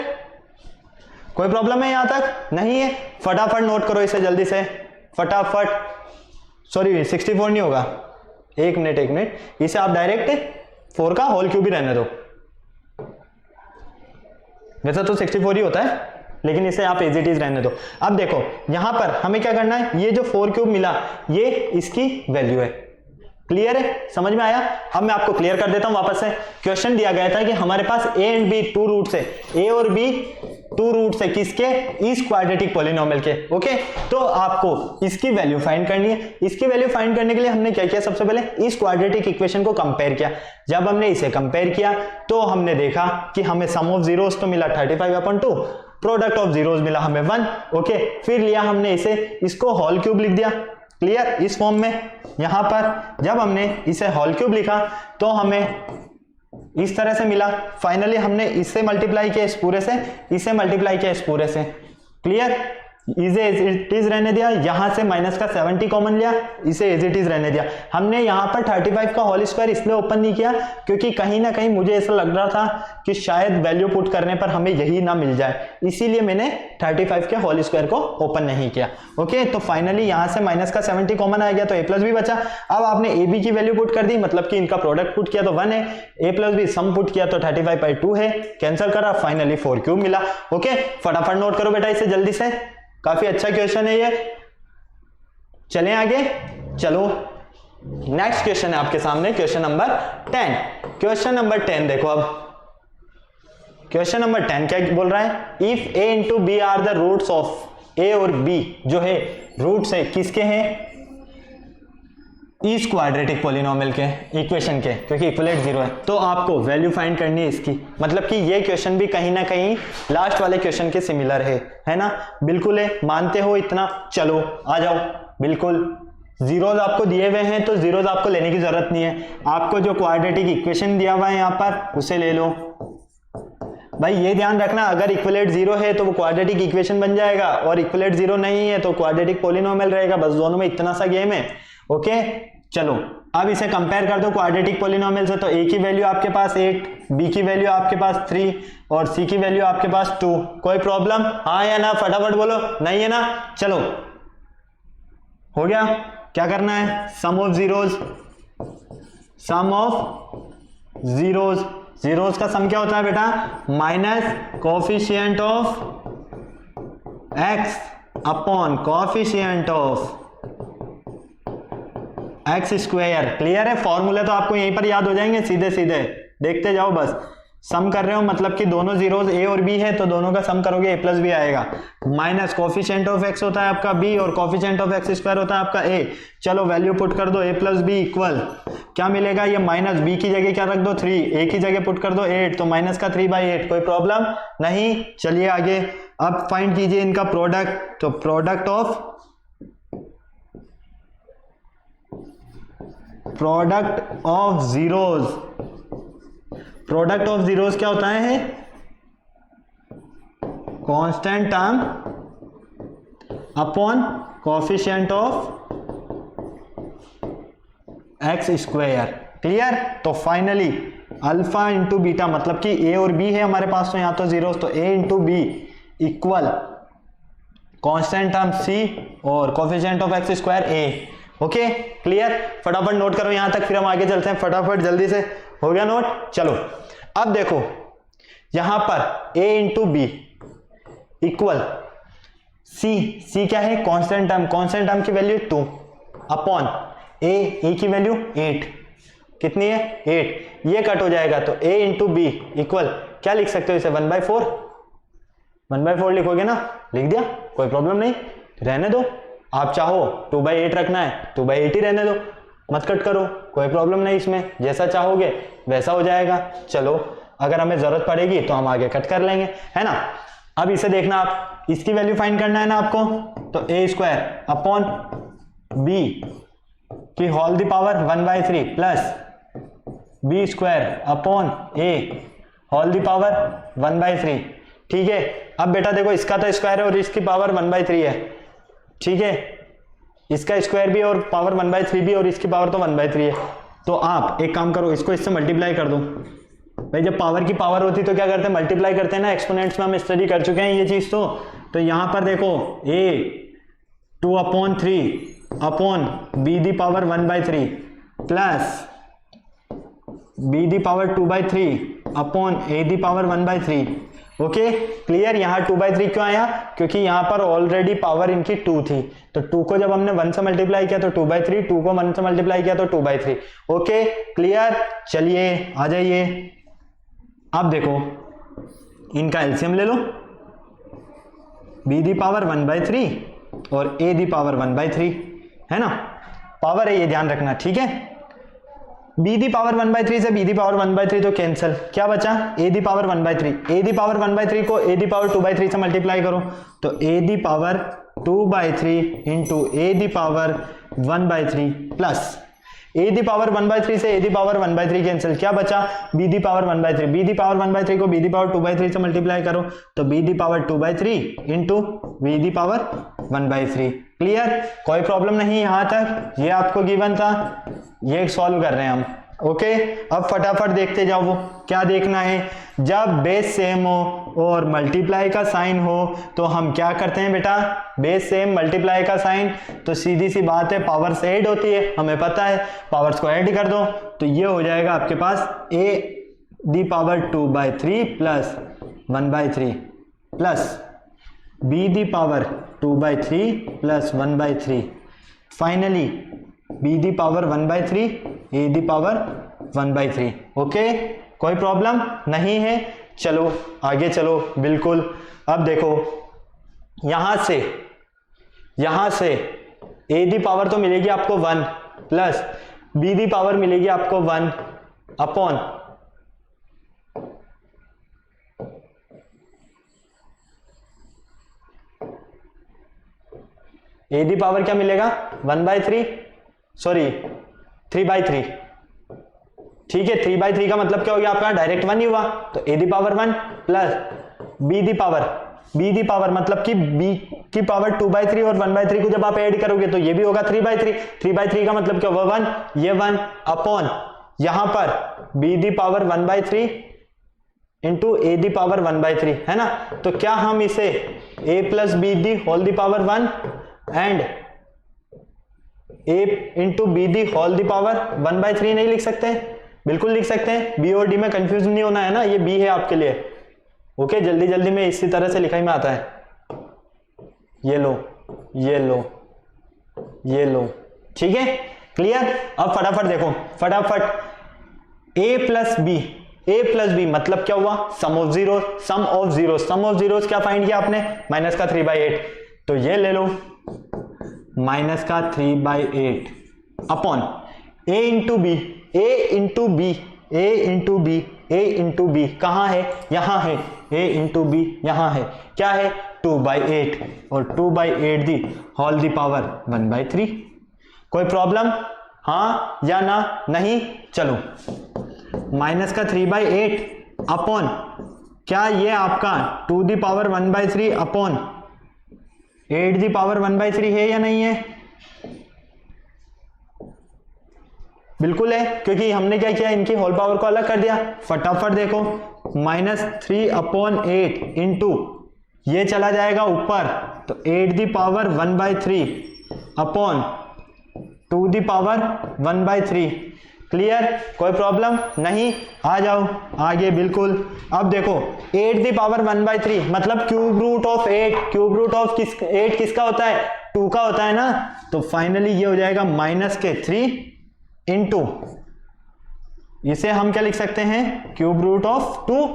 कोई प्रॉब्लम है यहां तक? नहीं है। फटाफट नोट करो इसे जल्दी से, फटाफट। सॉरी 64 नहीं होगा, एक मिनट, इसे आप डायरेक्ट 4 का होल क्यूब ही रहने दो, वैसे तो 64 ही होता है, लेकिन इसे आप एज इट इज रहने दो। अब देखो यहां पर हमें क्या करना है, ये जो 4 क्यूब मिला ये इसकी वैल्यू है। क्लियर है? समझ में आया? अब मैं आपको क्लियर कर देता हूं वापस से। क्वेश्चन दिया गया था कि हमारे पास a एंड b 2 रूट्स है, a और b 2 रूट्स है किसके? इस क्वाड्रेटिक पॉलिनोमियल के। ओके, तो आपको इसकी वैल्यू फाइंड करनी है। इसकी वैल्यू फाइंड करने के लिए हमने क्या किया? सबसे पहले इस क्वाड्रेटिक इक्वेशन को कंपेयर किया। जब हमने इसे कंपेयर किया तो हमने देखा कि हमें सम ऑफ जीरोस तो मिला 35/2, प्रोडक्ट ऑफ जीरोस मिला हमें 1। ओके, फिर लिया हमने इसे, इसको होल क्यूब लिख दिया। क्लियर? इस फॉर्म में यहां पर जब हमने इसे होल क्यूब लिखा तो हमें इस तरह से मिला। फाइनली हमने इससे मल्टीप्लाई किया इस पूरे से, इसे मल्टीप्लाई किया इस पूरे से। क्लियर? इसे एज इट इज रहने दिया, यहां से माइनस का 70 कॉमन लिया, इसे एज इट इज रहने दिया। हमने यहां पर 35 का होल स्क्वायर इसलिए ओपन नहीं किया क्योंकि कहीं ना कहीं मुझे ऐसा लग रहा था कि शायद वैल्यू पुट करने पर हमें यही ना मिल जाए, इसीलिए मैंने 35 के होल स्क्वायर को ओपन नहीं किया। ओके, तो फाइनली यहां से माइनस का 70 कॉमन आ गया तो a प्लस बी बचा। अब आपने ए बी की वैल्यू पुट कर दी, मतलब कि इनका प्रोडक्ट पुट किया तो 1 है, a plus B sum put किया तो 35/2 है, कैंसिल करा, फाइनली 4 क्यूब मिला। ओके, फटाफट नोट करो बेटा इसे जल्दी से, काफी अच्छा क्वेश्चन है ये। चलें आगे, चलो नेक्स्ट क्वेश्चन है आपके सामने, क्वेश्चन नंबर 10। क्वेश्चन नंबर 10 देखो, अब क्वेश्चन नंबर 10 क्या बोल रहा है? If a into B are the roots of a और b, जो है रूट्स है किसके हैं? इस क्वाड्रेटिक पॉलिनोमियल के इक्वेशन के, क्योंकि इक्विवेलेंट 0 है, तो आपको वैल्यू फाइंड करनी है इसकी। मतलब कि ये क्वेश्चन भी कहीं ना कहीं लास्ट वाले क्वेश्चन के सिमिलर है ना? बिल्कुल है, मानते हो इतना? चलो आ जाओ, बिल्कुल जीरोज आपको दिए हुए हैं तो जीरोज आपको लेने की जरूरत नहीं है, आपको जो क्वाड्रेटिक इक्वेशन दिया हुआ है यहाँ पर उसे ले लो। भाई ये ध्यान रखना, अगर इक्विवेलेंट 0 है तो वो क्वाड्रेटिक इक्वेशन बन जाएगा, और इक्विवेलेंट 0 नहीं है तो क्वाड्रेटिक पॉलिनोमियल रहेगा, बस दोनों में इतना सा गेम है। ओके, चलो अब इसे कंपेयर कर दो क्वाड्रेटिक पॉलिनोमियल से, तो a की वैल्यू आपके पास 8, b की वैल्यू आपके पास 3 और c की वैल्यू आपके पास 2। कोई प्रॉब्लम? हाँ या ना? फटाफट बोलो, नहीं है ना? चलो हो गया। क्या करना है? Sum of zeros, sum of zeros, zeros का सम क्या होता है बेटा? Minus coefficient of x upon coefficient of x square. Clear है? फॉर्मूले तो आपको यहीं पर याद हो जाएंगे सीधे सीधे, देखते जाओ बस। सम कर रहे हो मतलब कि दोनों जीरोज a और b है तो दोनों का सम करोगे a प्लस बी आएगा, माइनस कोफिशिएंट ऑफ x होता है आपका b और कोफिशिएंट ऑफ एक्स स्क्वायर होता है आपका a। चलो वैल्यू पुट कर दो, a प्लस बी इक्वल क्या मिलेगा? ये माइनस b की जगह क्या रख दो? 3, a की जगह पुट कर दो 8, तो माइनस का 3/8। कोई प्रॉब्लम नहीं? चलिए आगे, अब फाइंड कीजिए इनका प्रोडक्ट, तो product of zeros, product of zeros क्या होता है? Constant term upon coefficient of x square. Clear? तो फाइनली अल्फा इंटू बीटा, मतलब कि a और b है हमारे पास, तो यहां तो जीरोज, तो a into B equal constant term c और coefficient of x square a। Okay, clear? फटाफट नोट करो यहां तक, फिर हम आगे चलते हैं फटाफट जल्दी से। हो गया नोट? चलो अब देखो यहां पर a into B equal c क्या है? कांस्टेंट टर्म, कांस्टेंट टर्म की वैल्यू 2 अपॉन a की वैल्यू 8। कितनी है 8, ये कट हो जाएगा तो a इंटू बी इक्वल क्या लिख सकते हो इसे 1/4, 1/4 लिखोगे ना, लिख दिया, कोई प्रॉब्लम नहीं, रहने दो। आप चाहो 2/8 रखना है 2/8 ही रहने दो, मत कट करो, कोई प्रॉब्लम नहीं, इसमें जैसा चाहोगे वैसा हो जाएगा। चलो अगर हमें जरूरत पड़ेगी तो हम आगे कट कर लेंगे, है ना। अब इसे देखना, आप इसकी वैल्यू फाइंड करना है ना आपको, तो a² अपॉन b की whole the power 1/3 plus b² upon a whole the power 1/3। ठीक है, अब बेटा देखो इसका तो स्क्वायर है और इसकी पावर 1/3 है, ठीक है, इसका स्क्वायर भी और पावर 1/3 भी और इसकी पावर तो 1/3 है। तो आप एक काम करो, इसको इससे मल्टीप्लाई कर दो। भाई जब पावर की पावर होती तो क्या करते हैं, मल्टीप्लाई करते हैं ना, एक्सपोनेंट्स में हम स्टडी कर चुके हैं ये चीज। तो यहां पर देखो a 2/3 upon b the power 1/3 plus b the power 2/3 upon a the power 1/3। Okay clear. यहाँ 2/3 क्यों आया, क्योंकि यहाँ पर ऑलरेडी पावर इनकी 2 थी, तो 2 को जब हमने 1 से मल्टीप्लाई किया तो 2/3, 2 को 1 से मल्टीप्लाई किया तो 2/3। Okay clear. चलिए आ जाइए, अब देखो इनका एलसीएम ले लो, b दी पावर 1/3 और a दी पावर 1/3, है ना, पावर है ये ध्यान रखना, ठीक है। b दी पावर 1/3 से b दी पावर 1/3 तो कैंसिल, क्या बचा a the power 1/3, a the power 1/3 को a दी पावर 2/3 से मल्टीप्लाई करो तो a the power 2/3 into a the power 1/3 plus a the power 1/3 से a दी पावर 1/3 कैंसिल, क्या बचा b the power 1/3, b the power 1/3 को b the power 2/3 से multiply करो तो b the power 2/3 into b the power 1/3। Clear, कोई problem नहीं यहां तक, ये आपको गिवन था, ये सॉल्व कर रहे हैं हम। ओके अब फटाफट देखते जाओ, वो क्या देखना है, जब बेस सेम हो और मल्टीप्लाई का साइन हो तो हम क्या करते हैं बेटा, बेस सेम मल्टीप्लाई का साइन, तो सीधी सी बात है पावर्स ऐड होती है, हमें पता है, पावर्स को ऐड कर दो तो ये हो जाएगा आपके पास a the power 2/3 plus 1/3 plus b the power 2/3 plus 1/3, finally b the power 1/3 a the power 1/3। Okay कोई प्रॉब्लम नहीं है, चलो आगे चलो, बिल्कुल। अब देखो यहां से a दी पावर तो मिलेगी आपको 1 प्लस b दी पावर मिलेगी आपको 1 अपॉन a दी पावर क्या मिलेगा 1/3, सॉरी 3/3, ठीक है। 3/3 का मतलब क्या हो गया आपका, डायरेक्ट 1 ही हुआ, तो a the power 1 plus b the power मतलब कि b की पावर 2/3 और 1/3 को जब आप ऐड करोगे तो ये भी होगा 3/3, 3/3 का मतलब क्या होगा 1, ये 1 अपॉन यहां पर b the power 1/3 into a the power 1/3, है ना। तो क्या हम इसे a plus b the whole the power 1 and a into B the whole the power 1/3 नहीं लिख सकते, बिल्कुल लिख सकते हैं, b और d में कंफ्यूज नहीं होना है ना, ये b है आपके लिए। ओके जल्दी जल्दी में इसी तरह से लिखाई में आता है, ये लो ये लो ये लो, ठीक है क्लियर। अब फटाफट देखो, फटाफट a प्लस बी मतलब क्या हुआ, सम ऑफ जीरोस क्या फाइंड किया आपने, माइनस का 3/8, तो ये ले लो माइनस का 3/8 अपॉन a इंटू बी कहां है, यहां है, a इंटू बी यहां है, क्या है 2/8 और 2/8 दी होल दी पावर 1/3। कोई प्रॉब्लम हाँ या ना, नहीं, चलो माइनस का 3/8 अपॉन क्या ये आपका 2 दी पावर 1/3 अपॉन 8 दी पावर 1/3 है या नहीं है, बिल्कुल है, क्योंकि हमने क्या किया, इनकी होल पावर को अलग कर दिया। फटाफट देखो -3/8 इंटू ये चला जाएगा ऊपर तो 8 दी पावर 1/3 अपॉन 2 दी पावर 1/3। क्लियर, कोई प्रॉब्लम नहीं, आ जाओ आगे, बिल्कुल। अब देखो 8 दी पावर 1/3 मतलब cube root of 8, cube root of 8 किसका होता है, 2 का होता है ना, तो फाइनली ये हो जाएगा -3 इंटू इसे हम क्या लिख सकते हैं, क्यूब रूट ऑफ 2।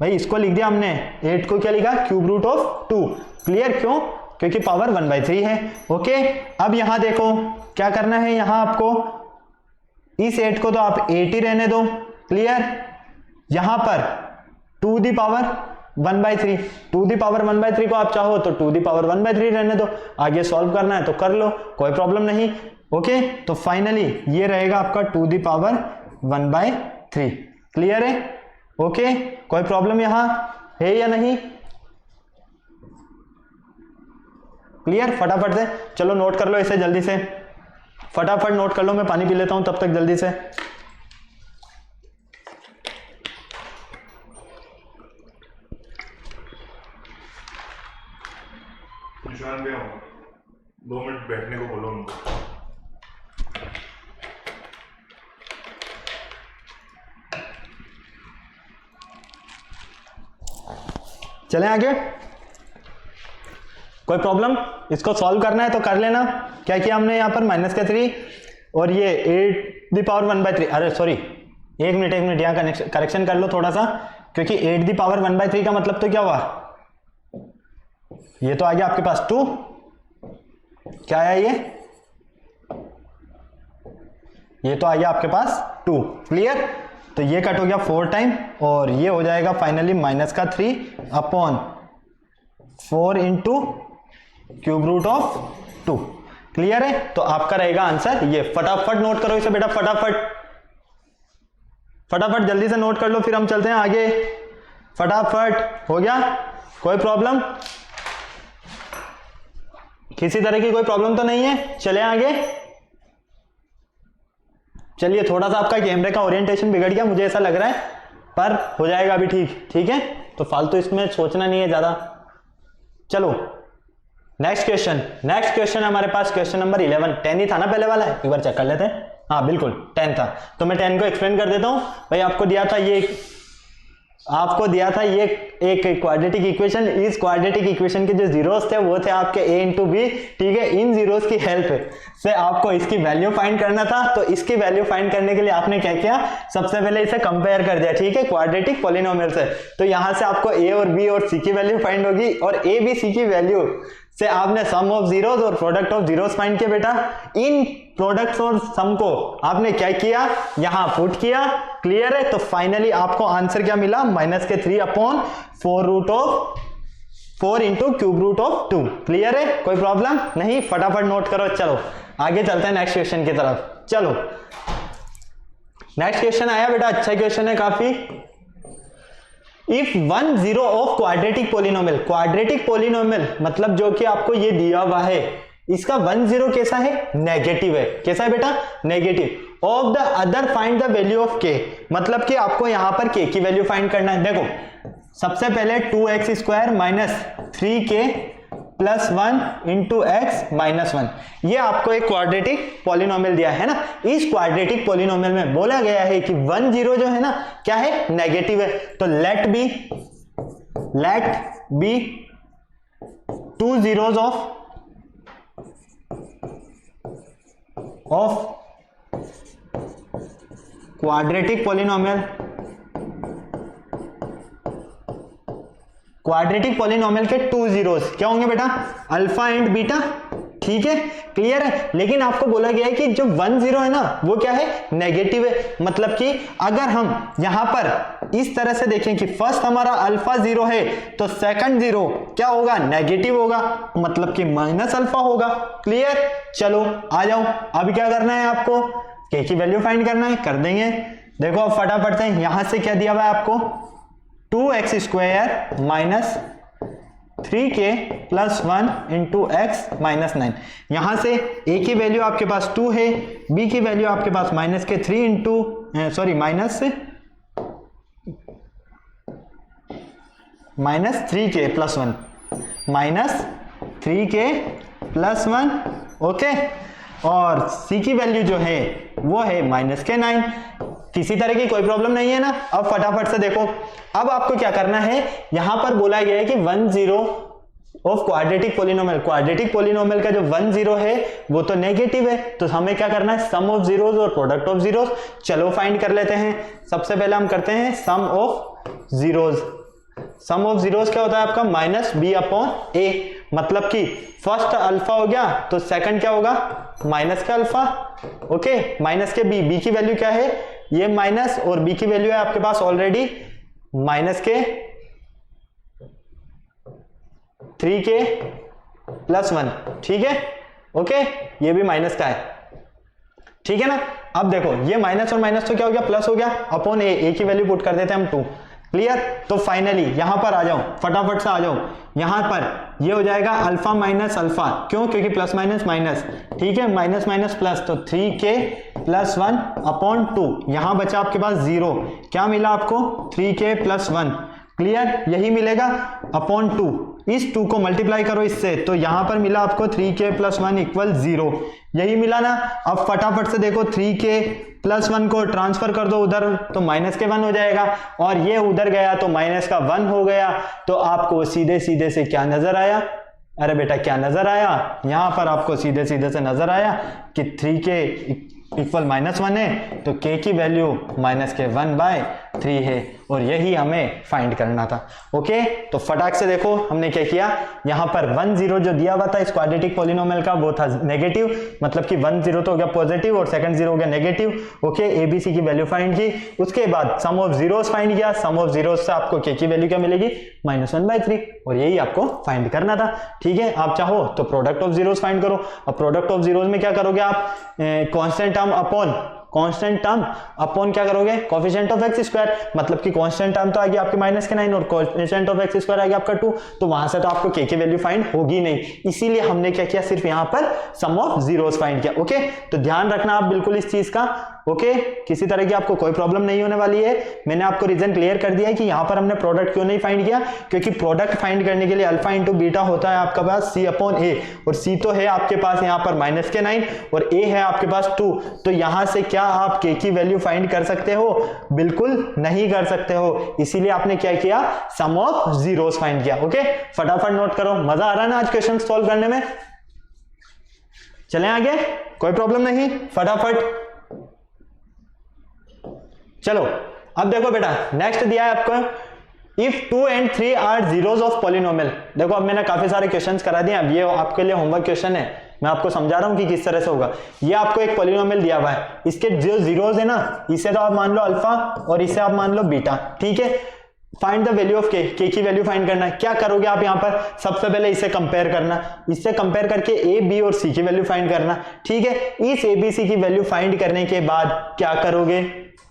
भाई इसको लिख दिया हमने, 8 को क्या लिखा, क्यूब रूट ऑफ 2। क्लियर, क्यों, क्योंकि पावर 1/3 है। ओके, अब यहां देखो क्या करना है, यहां आपको इस 8 को तो आप 8 ही रहने दो। क्लियर, यहां पर 2 दी पावर 1/3, 2 दी पावर 1/3 को आप चाहो तो 2 दी पावर 1/3 रहने दो, आगे सॉल्व करना है तो कर लो, कोई प्रॉब्लम नहीं। ओके, तो फाइनली ये रहेगा आपका 2 दी पावर 1/3। क्लियर है, ओके, कोई प्रॉब्लम यहां है या नहीं? क्लियर, फटाफट से चलो नोट कर लो इसे, जल्दी से फटाफट नोट कर लो, मैं पानी पी लेता हूं तब तक जल्दी से। निशान भी 2 मिनट बैठने को बोलो उनको। चलें आगे, कोई प्रॉब्लम? इसको सॉल्व करना है तो कर लेना। क्या किया हमने यहाँ पर, -3 और ये 8 दी पावर 1/3, अरे सॉरी, एक मिनट यहाँ करेक्शन कर लो थोड़ा सा, क्योंकि 8 दी पावर 1/3 का मतलब तो क्या हुआ, ये तो आ गया आपके पास 2, क्या आया ये तो आ गया आपके पास 2। क्लियर, तो ये कट हो गया 4 टाइम और ये हो जाएगा finally -3 upon 4 into cube root of 2। Clear है, तो आपका रहेगा आंसर ये। फटाफट नोट करो इसे बेटा, फटाफट जल्दी से नोट कर लो, फिर हम चलते हैं आगे। फटाफट, हो गया, कोई प्रॉब्लम, किसी तरह की कोई प्रॉब्लम तो नहीं है? चले आगे, चलिए, थोड़ा सा आपका कैमरे का ओरिएंटेशन बिगड़ गया मुझे ऐसा लग रहा है, पर हो जाएगा अभी ठीक। ठीक है, तो फालतू इसमें सोचना नहीं है ज्यादा। चलो नेक्स्ट क्वेश्चन हमारे पास क्वेश्चन नंबर 11। 10 ही था ना पहले वाला, एक बार चेक कर लेते हैं। हाँ बिल्कुल 10 था, तो मैं 10 को एक्सप्लेन कर देता हूं। भाई आपको दिया था ये एक क्वाड्रेटिक इक्वेशन। इस क्वाड्रेटिक इक्वेशन के जो जीरोस थे वो थे आपके a इंटू बी। ठीक है, इन जीरोस की हेल्प से आपको इसकी वैल्यू फाइंड करना था। तो इसकी वैल्यू फाइंड करने के लिए आपने क्या किया, सबसे पहले इसे कंपेयर कर दिया। ठीक है, क्वाड्रेटिक पॉलिनोमियल से। तो यहां से आपको a और b और c की वैल्यू फाइंड होगी, और a b c की वैल्यू से आपने सम ऑफ जीरोस और प्रोडक्ट ऑफ जीरोस फाइंड किया। बेटा इन प्रोडक्ट्स और सम को आपने क्या किया, यहां पुट किया। क्लियर है, तो फाइनली आपको आंसर क्या मिला, -3 upon 4 into cube root of 2। Clear है, कोई प्रॉब्लम नहीं? फटाफट नोट करो। चलो आगे चलते हैं नेक्स्ट क्वेश्चन की तरफ। चलो नेक्स्ट क्वेश्चन आया बेटा, अच्छा क्वेश्चन है काफी। इफ 1 0 ऑफ क्वाड्रेटिक पोलिनोमियल मतलब जो कि आपको ये दिया हुआ है, इसका 1 0 कैसा है, नेगेटिव है। कैसा है बेटा, negative. Of the other find the value of के, मतलब कि आपको यहां पर के की वैल्यू फाइंड करना है। देखो सबसे पहले 2x² - 3k + 1 इंटू x - 1, ये आपको एक क्वाड्रेटिक पॉलिनोमियल दिया है ना। इस क्वाड्रेटिक पॉलिनोमियल में बोला गया है कि 1 0 जो है ना, क्या है, नेगेटिव है। तो let be 2 zeros of quadratic polynomial के 2 zeros क्या होंगे बेटा, अल्फा एंड बीटा। ठीक है, क्लियर है। लेकिन आपको बोला गया है कि जो 1 0 है ना, वो क्या है, नेगेटिव है। मतलब कि अगर हम यहां पर इस तरह से देखें कि फर्स्ट हमारा अल्फा 0 है, तो सेकंड 0 क्या होगा, नेगेटिव होगा, मतलब कि -अल्फा होगा। क्लियर, चलो आ जाओ। अब क्या करना है आपको, के की वैल्यू फाइंड करना है, कर देंगे। देखो अब फटाफट से यहां से क्या दिया हुआ है आपको, 2x² - 3k + 1 इंटू x - 9। यहां से a की वैल्यू आपके पास 2 है, b की वैल्यू आपके पास -3 इंटू -3k + 1 ओके। और c की वैल्यू जो है वो है -9। किसी तरह की कोई प्रॉब्लम नहीं है ना। अब फटाफट से देखो, अब आपको क्या करना है, यहां पर बोला गया है कि 1 0 of quadratic polynomial, quadratic polynomial का जो 1 0 है वो तो नेगेटिव है, तो हमें क्या करना है, सम ऑफ जीरोस और प्रोडक्ट ऑफ जीरोस। चलो फाइंड कर लेते हैं। सबसे पहले हम करते हैं sum of zeros. Sum of zeros क्या होता है आपका, माइनस बी अपॉन ए, मतलब कि फर्स्ट अल्फा हो गया तो सेकंड क्या होगा, माइनस का अल्फा, ओके, माइनस के बी, बी की वैल्यू क्या है, ये माइनस, और बी की वैल्यू है आपके पास ऑलरेडी माइनस के 3k प्लस 1, ठीक है, ओके, ये भी माइनस का है, ठीक है ना। अब देखो ये माइनस और माइनस तो क्या हो गया, प्लस हो गया, अपॉन ए की वैल्यू पुट कर देते हैं हम 2, क्लियर। तो फाइनली यहां पर आ जाओ, फटाफट से आ जाओ, यहां पर ये हो जाएगा अल्फा माइनस अल्फा, क्यों, क्योंकि प्लस माइनस माइनस, ठीक है, माइनस माइनस प्लस, तो 3k प्लस 1 अपॉन 2, यहां बचा आपके पास 0, क्या मिला आपको, 3k प्लस 1, क्लियर, यही मिलेगा अपॉन 2, इस 2 को मल्टीप्लाई करो इससे, तो यहां पर मिला आपको 3k प्लस 1 इक्वल 0, यही मिला ना। अब फटाफट से देखो 3k प्लस 1 को ट्रांसफर कर दो उधर, तो माइनस के 1 हो जाएगा, और ये उधर गया तो माइनस का 1 हो गया, तो आपको सीधे सीधे से क्या नजर आया, अरे बेटा क्या नजर आया, यहां पर आपको सीधे सीधे से नजर आया कि 3k इक्वल -1 है, तो k की वैल्यू माइनस के 1/3 है, और यही हमें फाइंड करना था। ओके, तो फटाक से देखो हमने क्या किया, यहां पर 1 0 जो दिया हुआ था इस क्वाड्रेटिक पॉलिनोमियल का वो था नेगेटिव, मतलब कि 1 0 तो हो गया पॉजिटिव और सेकंड 0 हो गया नेगेटिव। ओके, एबीसी की वैल्यू फाइंड की, उसके बाद सम ऑफ जीरोस फाइंड किया, सम ऑफ जीरोस से आपको k की वैल्यू क्या मिलेगी, -1/3, और यही आपको फाइंड करना था, ठीक है। आप चाहो तो प्रोडक्ट ऑफ जीरोस फाइंड करो। अब प्रोडक्ट ऑफ जीरोस में क्या करोगे आप, constant term upon constant term upon क्या करोगे, कोएफिशिएंट ऑफ एक्स स्क्वायर, मतलब कि कांस्टेंट टर्म तो आ गया आपके -9 और कोएफिशिएंट ऑफ एक्स स्क्वायर आ गया आपका 2, तो वहां से तो आपको k की वैल्यू फाइंड होगी नहीं, इसीलिए हमने क्या किया, सिर्फ यहां पर सम ऑफ जीरोस फाइंड किया। ओके, तो ध्यान रखना आप बिल्कुल इस चीज का, ओके, किसी तरह की आपको कोई प्रॉब्लम नहीं होने वाली है। मैंने आपको रीजन क्लियर कर दिया है कि यहां पर हमने प्रोडक्ट क्यों नहीं फाइंड किया, क्योंकि प्रोडक्ट फाइंड करने के लिए अल्फा इंटू बीटा होता है आपके पास c अपॉन a, और c तो है आपके पास यहां पर -9 और a है आपके पास 2, तो यहां से क्या आप k की वैल्यू फाइंड कर सकते हो, बिल्कुल नहीं कर सकते हो, इसीलिए आपने क्या किया, सम ऑफ जीरोस फाइंड किया। ओके, फटाफट नोट करो, मजा आ रहा है ना आज क्वेश्चन सॉल्व करने में। चलें आगे, कोई प्रॉब्लम नहीं, फटाफट चलो। अब देखो बेटा नेक्स्ट दिया है आपको, if 2 and 3 are zeros of polynomial. देखो अब मैंने काफी सारे क्वेश्चंस करा दिए, अब ये आपके लिए होमवर्क क्वेश्चन है, मैं आपको समझा रहा हूं कि किस तरह से होगा। ये आपको एक पॉलिनोमियल दिया हुआ है, इसके जो जीरोस है ना, इसे तो आप मान लो अल्फा और इसे आप मान लो बीटा, ठीक है। Find the value of k, k की वैल्यू फाइंड करना है। क्या करोगे आप यहाँ पर, सबसे पहले इसे कंपेयर करना, इससे कंपेयर करके a, b और c की वैल्यू फाइंड करना, ठीक है। इस abc की वैल्यू फाइंड करने के बाद क्या करोगे,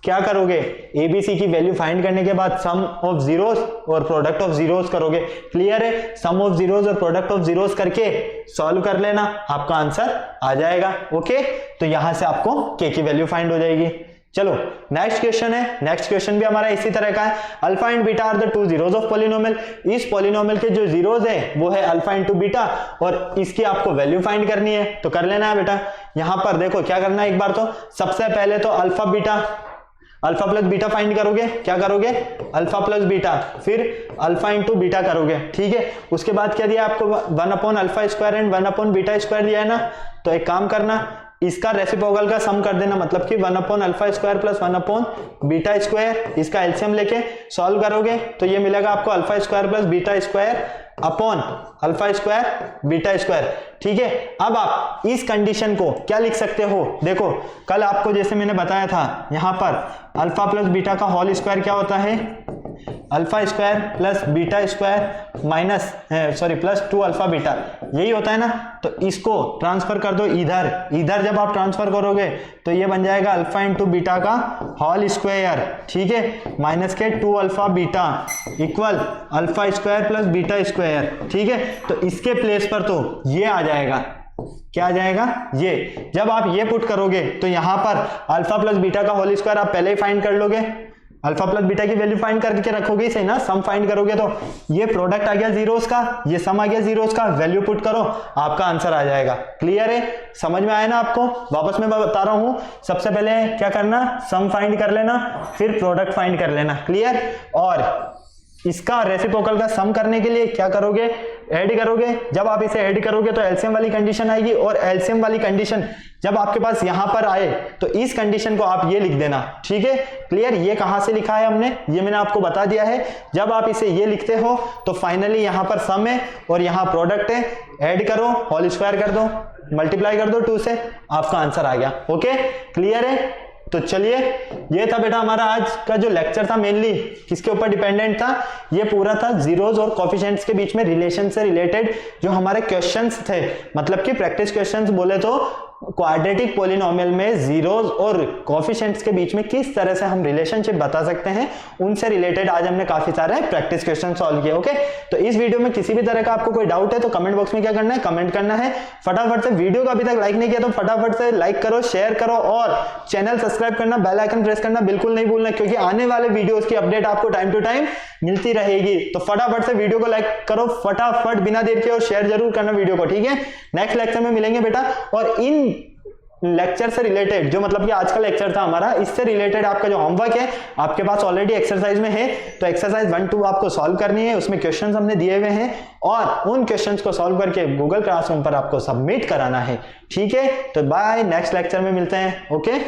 क्या करोगे, एबीसी की वैल्यू फाइंड करने के बाद सम ऑफ जीरोस और प्रोडक्ट ऑफ जीरोस करोगे, क्लियर है। सम ऑफ जीरोस और प्रोडक्ट ऑफ जीरोस करके सॉल्व कर लेना, आपका आंसर आ जाएगा। ओके, तो यहां से आपको k की वैल्यू फाइंड हो जाएगी। चलो नेक्स्ट क्वेश्चन है, नेक्स्ट क्वेश्चन भी हमारा इसी तरह का है। Alpha and beta are the 2 zeros of polynomial. इस पॉलिनोमियल के जो जीरोस है वो है अल्फा इंटू बीटा, और इसकी आपको वैल्यू फाइंड करनी है, तो कर लेना है बेटा। यहां पर देखो क्या करना है, एक बार तो सबसे पहले तो अल्फा प्लस बीटा फाइंड करोगे, क्या करोगे, अल्फा प्लस बीटा, फिर अल्फा इंटू बीटा करोगे, ठीक है। उसके बाद क्या दिया आपको, 1 upon alpha square and 1 upon beta square दिया है ना, तो एक काम करना, इसका रेसिप्रोकल का सम कर देना, मतलब कि 1 upon alpha square plus 1 upon beta square, इसका एलसीएम लेके सॉल्व करोगे तो ये मिलेगा आपको alpha square plus beta square upon alpha square beta square, ठीक है। अब आप इस कंडीशन को क्या लिख सकते हो, देखो कल आपको जैसे मैंने बताया था, यहां पर अल्फा प्लस बीटा का होल स्क्वायर क्या होता है, alpha square plus beta square minus plus 2 alpha beta, यही होता है ना। तो इसको ट्रांसफर कर दो इधर जब आप ट्रांसफर करोगे तो ये बन जाएगा अल्फा इंटू बीटा का होल स्क्वायर, ठीक है, माइनस के 2 alpha beta equal alpha square plus beta square, ठीक है। तो इसके प्लेस पर तो ये आ जाएगा, क्या आ जाएगा, ये। जब आप ये पुट करोगे तो यहां पर अल्फा प्लस बीटा का होल स्क्वायर आप पहले ही फाइंड कर लोगे, अल्फा प्लस बीटा की वैल्यू फाइंड करके रखोगे सही ना, सम फाइंड करोगे तो ये प्रोडक्ट आ गया जीरोस का, ये सम आ गया जीरोस का, वैल्यू पुट करो, आपका आंसर आ जाएगा। क्लियर है, समझ में आया ना आपको। वापस मैं बता रहा हूं, सबसे पहले क्या करना, सम फाइंड कर लेना, फिर प्रोडक्ट फाइंड कर लेना, क्लियर। और इसका रेसिप्रोकल का सम करने के लिए क्या करोगे, ऐड करोगे, जब आप इसे ऐड करोगे तो एलसीएम वाली कंडीशन आएगी, और एलसीएम वाली कंडीशन जब आपके पास यहां पर आए तो इस कंडीशन को आप ये लिख देना, ठीक है। क्लियर? ये कहां से लिखा है हमने, ये मैंने आपको बता दिया है। जब आप इसे ये लिखते हो तो फाइनली यहां पर सम है और यहां प्रोडक्ट है, ऐड करो, होल स्क्वायर कर दो, मल्टीप्लाई कर दो 2 से, आपका आंसर आ गया। ओके, क्लियर है? तो चलिए, ये था बेटा हमारा आज का जो लेक्चर था, मेनली किसके ऊपर डिपेंडेंट था, ये पूरा था जीरोस और कोफिशिएंट्स के बीच में रिलेशन से रिलेटेड जो हमारे क्वेश्चंस थे, मतलब कि प्रैक्टिस क्वेश्चंस बोले तो क्वाड्रेटिक पॉलिनोमियल में जीरोस और कोफिशिएंट्स के बीच में किस तरह से हम रिलेशनशिप बता सकते हैं, उनसे रिलेटेड आज हमने काफी सारे प्रैक्टिस क्वेश्चन सॉल्व किए। ओके, तो इस वीडियो में किसी भी तरह का आपको कोई डाउट है तो कमेंट बॉक्स में क्या करना है, कमेंट करना है। फटाफट से वीडियो को अभी तक लाइक नहीं किया तो फटाफट से लाइक करो, शेयर करो, और चैनल सब्सक्राइब करना, बेल आइकन प्रेस करना बिल्कुल नहीं भूलना, क्योंकि आने वाले वीडियोस की अपडेट आपको टाइम टू टाइम मिलती रहेगी। तो फटाफट से वीडियो को लाइक करो, फटाफट बिना देर के, और शेयर जरूर करना वीडियो को, ठीक है। नेक्स्ट लेक्चर में मिलेंगे बेटा, और इन लेक्चर से रिलेटेड जो मतलब कि आज का लेक्चर था हमारा, इससे रिलेटेड आपका जो होमवर्क है आपके पास ऑलरेडी एक्सरसाइज में है, तो एक्सरसाइज 1 2 आपको सॉल्व करनी है। उसमें क्वेश्चंस हमने दिए हुए हैं और उन क्वेश्चंस को सॉल्व करके गूगल क्लासरूम पर आपको सबमिट कराना है, ठीक है। तो बाय, नेक्स्ट लेक्चर में मिलते हैं। ओके।